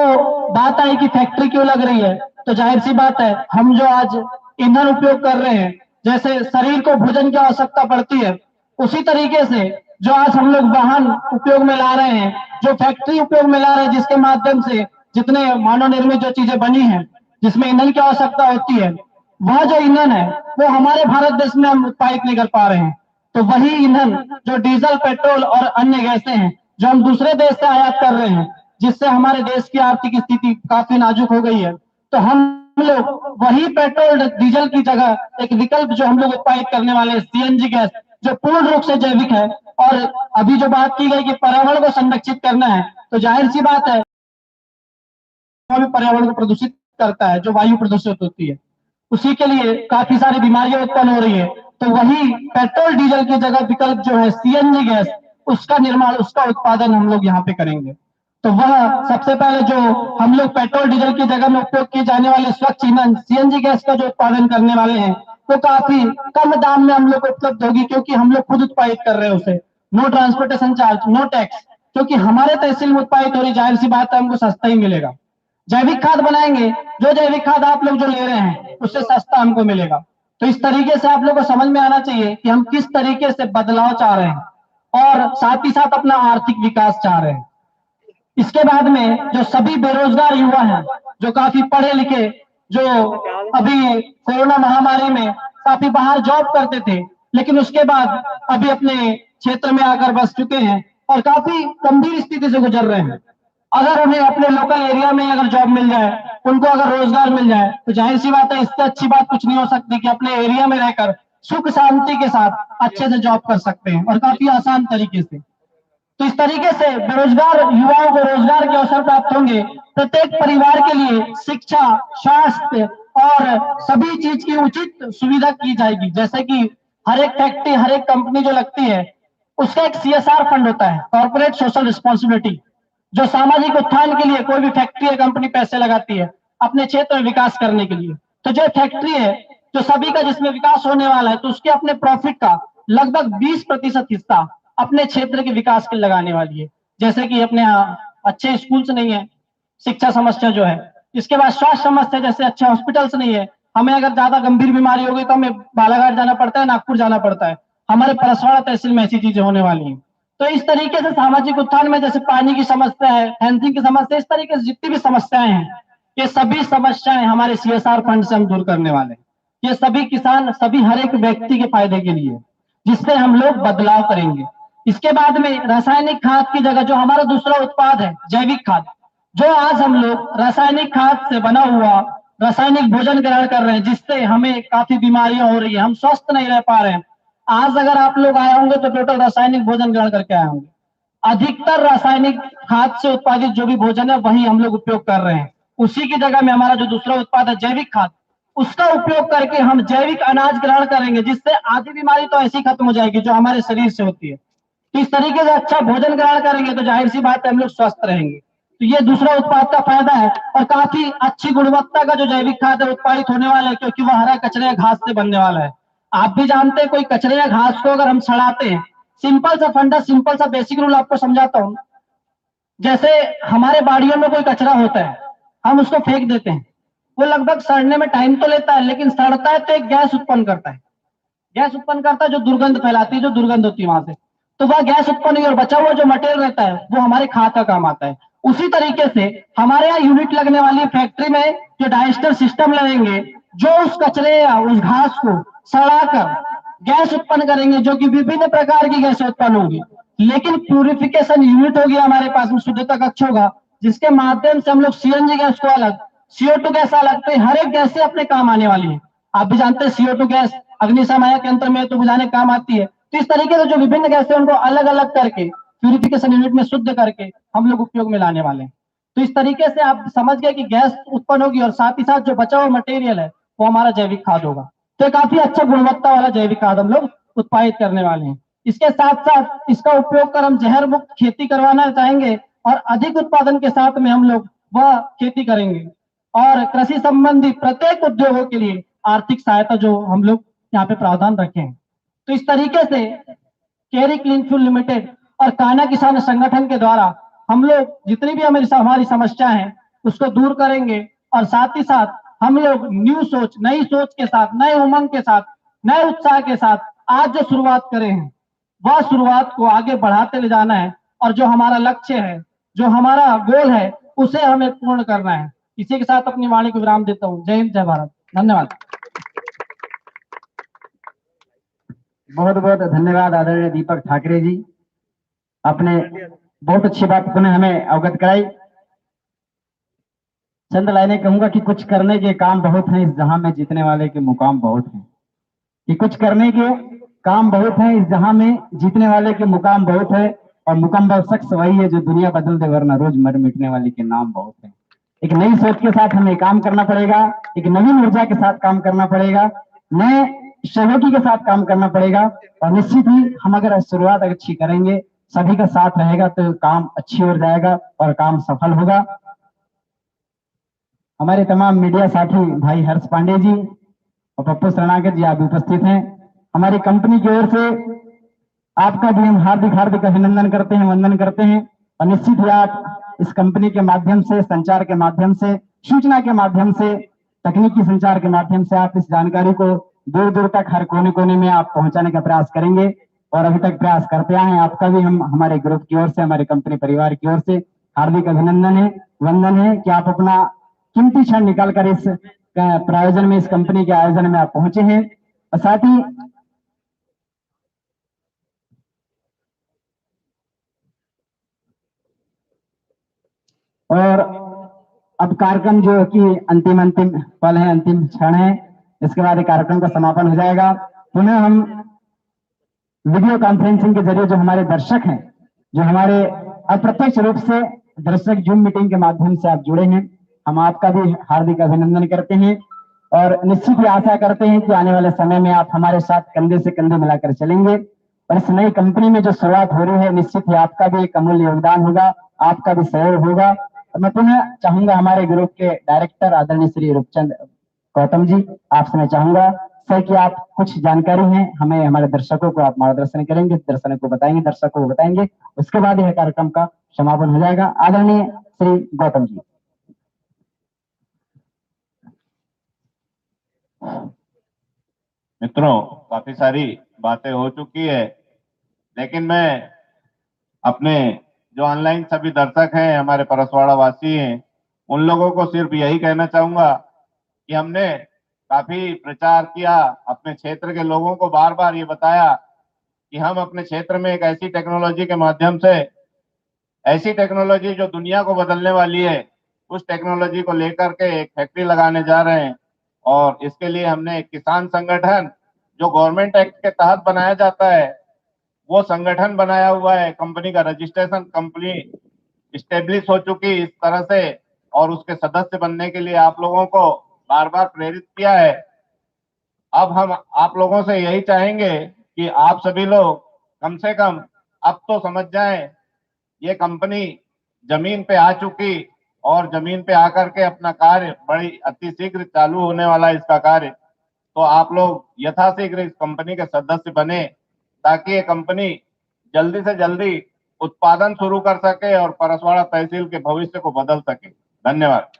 बात आई कि फैक्ट्री क्यों लग रही है, तो जाहिर सी बात है, हम जो आज ईंधन उपयोग कर रहे हैं, जैसे शरीर को भोजन की आवश्यकता पड़ती है, उसी तरीके से जो आज हम लोग वाहन उपयोग में ला रहे हैं, जो फैक्ट्री उपयोग में ला रहे हैं, जिसके माध्यम से जितने मानव निर्मित जो चीजें बनी हैं, जिसमें ईंधन की आवश्यकता होती है, वह जो ईंधन है वो हमारे भारत देश में हम उत्पादित नहीं कर पा रहे हैं। तो वही ईंधन जो डीजल, पेट्रोल और अन्य गैसें हैं, जो हम दूसरे देश से आयात कर रहे हैं, जिससे हमारे देश की आर्थिक स्थिति काफी नाजुक हो गई है, तो हम लोग वही पेट्रोल डीजल की जगह एक विकल्प जो हम लोग उत्पादित करने वाले सीएनजी गैस, जो पूर्ण रूप से जैविक है। और अभी जो बात की गई कि पर्यावरण को संरक्षित करना है, तो जाहिर सी बात है पर्यावरण को प्रदूषित करता है, जो वायु प्रदूषित होती है, उसी के लिए काफी सारी बीमारियां उत्पन्न हो रही है। तो वही पेट्रोल डीजल की जगह विकल्प जो है सीएनजी गैस, उसका निर्माण, उसका उत्पादन हम लोग यहाँ पे करेंगे। तो वह सबसे पहले जो हम लोग पेट्रोल डीजल की जगह में उपयोग किए जाने वाले स्वच्छ ईंधन सीएनजी गैस का जो उत्पादन करने वाले हैं, वो काफी कम दाम में हम लोग को उपलब्ध होगी, क्योंकि हम लोग खुद उत्पादित कर रहे हैं उसे। No transportation charge, no tax, क्योंकि हमारे तहसील में उत्पादित हो रही, जाहिर सी बात है हमको सस्ता ही मिलेगा। जैविक खाद बनाएंगे, जो जैविक खाद आप लोग जो ले रहे हैं उससे सस्ता हमको मिलेगा। तो इस तरीके से आप लोग को समझ में आना चाहिए कि हम किस तरीके से बदलाव चाह रहे हैं और साथ ही साथ अपना आर्थिक विकास चाह रहे हैं। इसके बाद में जो सभी बेरोजगार युवा हैं, जो काफी पढ़े लिखे, जो अभी कोरोना महामारी में काफी बाहर जॉब करते थे, लेकिन उसके बाद अभी अपने क्षेत्र में आकर बस चुके हैं और काफी गंभीर स्थिति से गुजर रहे हैं। अगर उन्हें अपने लोकल एरिया में अगर जॉब मिल जाए, उनको अगर रोजगार मिल जाए, तो जाहिर सी बात है, इससे अच्छी बात कुछ नहीं हो सकती कि अपने एरिया में रहकर सुख शांति के साथ अच्छे से जॉब कर सकते हैं और काफी आसान तरीके से। तो इस तरीके से बेरोजगार युवाओं को रोजगार के अवसर प्राप्त होंगे। प्रत्येक परिवार के लिए शिक्षा, स्वास्थ्य और सभी चीज की उचित सुविधा की जाएगी। जैसे कि हर एक फैक्ट्री, हर एक कंपनी जो लगती है, उसका एक CSR फंड होता है, कॉर्पोरेट सोशल रिस्पॉन्सिबिलिटी, जो सामाजिक उत्थान के लिए कोई भी फैक्ट्री या कंपनी पैसे लगाती है अपने क्षेत्र में विकास करने के लिए। तो जो फैक्ट्री है, जो सभी का जिसमें विकास होने वाला है, तो उसके अपने प्रॉफिट का लगभग 20% हिस्सा अपने क्षेत्र के विकास के लगाने वाली है। जैसे कि अपने यहाँ अच्छे स्कूल्स नहीं है, शिक्षा समस्या जो है, इसके बाद स्वास्थ्य समस्या, जैसे अच्छे हॉस्पिटल्स नहीं है, हमें अगर ज्यादा गंभीर बीमारी हो गई तो हमें बालाघाट जाना पड़ता है, नागपुर जाना पड़ता है। हमारे परसवाड़ा तहसील में ऐसी चीजें होने वाली हैं। तो इस तरीके से सामाजिक उत्थान में जैसे पानी की समस्या है, फेंसिंग की समस्या, इस तरीके से जितनी भी समस्याएं हैं, ये सभी समस्याएं हमारे CSR फंड से हम दूर करने वाले हैं। ये सभी किसान, सभी हर एक व्यक्ति के फायदे के लिए, जिससे हम लोग बदलाव करेंगे। इसके बाद में रासायनिक खाद की जगह जो हमारा दूसरा उत्पाद है जैविक खाद, जो आज हम लोग रासायनिक खाद से बना हुआ रासायनिक भोजन ग्रहण कर रहे हैं, जिससे हमें काफी बीमारियां हो रही है, हम स्वस्थ नहीं रह पा रहे हैं। आज अगर आप लोग आए होंगे तो टोटल रासायनिक भोजन ग्रहण करके आए होंगे। अधिकतर रासायनिक खाद से उत्पादित जो भी भोजन है वही हम लोग उपयोग कर रहे हैं। उसी की जगह में हमारा जो दूसरा उत्पाद है जैविक खाद, उसका उपयोग करके हम जैविक अनाज ग्रहण करेंगे, जिससे आधी बीमारी तो ऐसी खत्म हो जाएगी जो हमारे शरीर से होती है। तो इस तरीके से अच्छा भोजन ग्रहण करेंगे तो जाहिर सी बात है हम लोग स्वस्थ रहेंगे। तो ये दूसरा उत्पाद का फायदा है, और काफी अच्छी गुणवत्ता का जो जैविक खाद है उत्पादित होने वाला है, क्योंकि वह हरा कचरे या घास से बनने वाला है। आप भी जानते हैं कोई कचरे या घास को अगर हम सड़ाते हैं, सिंपल सा फंडा, सिंपल सा बेसिक रूल आपको समझाता हूं। जैसे हमारे बाड़ियों में कोई कचरा होता है, हम उसको फेंक देते हैं, वो लगभग सड़ने में टाइम तो लेता है, लेकिन सड़ता है तो एक गैस उत्पन्न करता है। गैस उत्पन्न करता है जो दुर्गंध फैलाती है, जो दुर्गंध होती है वहां से, तो वह गैस उत्पन्न हुई और बचा हुआ जो मटेरियल रहता है वो हमारे खाद का काम आता है। उसी तरीके से हमारे यहाँ यूनिट लगने वाली फैक्ट्री में जो डाइजेस्टर सिस्टम लगेंगे, जो उस कचरे या उस घास को सड़ाकर गैस उत्पन्न करेंगे, जो कि विभिन्न प्रकार की गैस उत्पन्न होगी। लेकिन प्यूरिफिकेशन यूनिट होगी हमारे पास में, शुद्धता कक्ष होगा, जिसके माध्यम से हम लोग सीएनजी गैस को अलग, CO2 गैस अलग, तो हर एक गैस से अपने काम आने वाली है। आप भी जानते हैं CO2 गैस अग्निशमन यंत्र में तो बुझाने काम आती है। तो इस तरीके से जो विभिन्न गैस है उनको अलग अलग करके प्यूरिफिकेशन यूनिट में शुद्ध करके हम लोग उपयोग में लाने वाले हैं। तो इस तरीके से आप समझ गए कि गैस उत्पन्न होगी और साथ ही साथ जो बचा हुआ मटेरियल है वो हमारा जैविक खाद होगा। तो काफी अच्छा गुणवत्ता वाला जैविक खाद हम लोग उत्पादित करने वाले हैं। इसके साथ साथ इसका उपयोग कर हम जहर मुक्त खेती करवाना चाहेंगे, और अधिक उत्पादन के साथ में हम लोग वह खेती करेंगे, और कृषि संबंधी प्रत्येक उद्योगों के लिए आर्थिक सहायता जो हम लोग यहाँ पे प्रावधान रखे हैं। तो इस तरीके से केरी क्लीन फ्यूल लिमिटेड और कान्हा किसान संगठन के द्वारा हम लोग जितनी भी हमारी समस्या है उसको दूर करेंगे, और साथ ही साथ हम लोग नई सोच के साथ, नए उमंग के साथ, नए उत्साह के साथ आज जो शुरुआत करे हैं वह शुरुआत को आगे बढ़ाते ले जाना है, और जो हमारा लक्ष्य है, जो हमारा गोल है, उसे हमें पूर्ण करना है। इसी के साथ अपनी वाणी को विराम देता हूँ। जय हिंद, जय भारत, धन्यवाद। बहुत बहुत धन्यवाद आदरणीय दीपक ठाकरे जी, आपने बहुत अच्छी बात पुनः हमें अवगत कराई। चंद लाइनें कहूंगा कि कुछ करने के काम बहुत हैं इस जहां में, जीतने वाले के मुकाम बहुत हैं। कि कुछ करने के काम बहुत हैं इस जहां में, जीतने वाले के मुकाम बहुत है, और मुकम्मल शख्स वही है जो दुनिया बदल दे, वरना रोज मर मिटने वाले के नाम बहुत है। एक नई सोच के साथ हमें काम करना पड़ेगा, एक नवीन ऊर्जा के साथ काम करना पड़ेगा, नए सहयोगी के साथ काम करना पड़ेगा, और निश्चित ही हम अगर शुरुआत अच्छी करेंगे, सभी का साथ रहेगा तो काम अच्छी हो जाएगा और काम सफल होगा। हमारे तमाम मीडिया साथी भाई हर्ष पांडे जी और पप्पू शरणागत जी आप उपस्थित हैं। हमारी कंपनी की ओर से आपका भी हम हार्दिक हार्दिक अभिनंदन करते हैं, वंदन करते हैं। और निश्चित ही आप इस कंपनी के माध्यम से, संचार के माध्यम से, सूचना के माध्यम से, तकनीकी संचार के माध्यम से आप इस जानकारी को दूर दूर तक हर कोने कोने में आप पहुंचाने का प्रयास करेंगे, और अभी तक प्रयास करते आए हैं। आपका भी हम हमारे ग्रुप की ओर से, हमारे कंपनी परिवार की ओर से हार्दिक अभिनंदन है, वंदन है कि आप अपना कीमती क्षण निकालकर इस प्रायोजन में, इस कंपनी के आयोजन में आप पहुंचे हैं। और साथ ही और अब कार्यक्रम जो कि अंतिम पल है, अंतिम क्षण है, इसके बाद कार्यक्रम का समापन हो जाएगा। पुनः हम वीडियो कॉन्फ्रेंसिंग के जरिए जो हमारे दर्शक हैं, जो हमारे अप्रत्यक्ष रूप से दर्शक जूम मीटिंग के माध्यम से आप जुड़े हैं, हम आपका भी हार्दिक अभिनंदन करते हैं, और निश्चित ही आशा करते हैं कि आने वाले समय में आप हमारे साथ कंधे से कंधे मिलाकर चलेंगे, और इस नई कंपनी में जो शुरुआत हो रही है, निश्चित ही आपका भी एक अमूल्य योगदान होगा, आपका भी सहयोग होगा। मैं पुनः चाहूंगा हमारे ग्रुप के डायरेक्टर आदरणीय श्री रूपचंद गौतम जी, आपसे मैं चाहूंगा सर कि आप कुछ जानकारी है हमें, हमारे दर्शकों को आप मार्गदर्शन करेंगे, दर्शकों को बताएंगे, दर्शकों को बताएंगे, उसके बाद यह कार्यक्रम का समापन हो जाएगा। आदरणीय श्री गौतम जी। मित्रों, काफी सारी बातें हो चुकी है, लेकिन मैं अपने जो ऑनलाइन सभी दर्शक हैं, हमारे परसवाड़ा वासी हैं, उन लोगों को सिर्फ यही कहना चाहूंगा कि हमने काफी प्रचार किया, अपने क्षेत्र के लोगों को बार बार ये बताया कि हम अपने क्षेत्र में एक ऐसी टेक्नोलॉजी के माध्यम से, ऐसी टेक्नोलॉजी जो दुनिया को बदलने वाली है, उस टेक्नोलॉजी को लेकर के एक फैक्ट्री लगाने जा रहे हैं। और इसके लिए हमने एक किसान संगठन जो गवर्नमेंट एक्ट के तहत बनाया जाता है, वो संगठन बनाया हुआ है। कंपनी का रजिस्ट्रेशन, कंपनी इस्टेब्लिश हो चुकी इस तरह से, और उसके सदस्य बनने के लिए आप लोगों को बार बार प्रेरित किया है। अब हम आप लोगों से यही चाहेंगे कि आप सभी लोग कम से कम अब तो समझ जाएं, ये कंपनी जमीन पे आ चुकी, और जमीन पे आकर के अपना कार्य बड़ी अतिशीघ्र चालू होने वाला है इसका कार्य। तो आप लोग यथाशीघ्र इस कंपनी के सदस्य बने, ताकि ये कंपनी जल्दी से जल्दी उत्पादन शुरू कर सके और परसवाड़ा तहसील के भविष्य को बदल सके। धन्यवाद।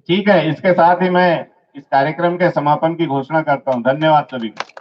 ठीक है, इसके साथ ही मैं इस कार्यक्रम के समापन की घोषणा करता हूं। धन्यवाद सभी को।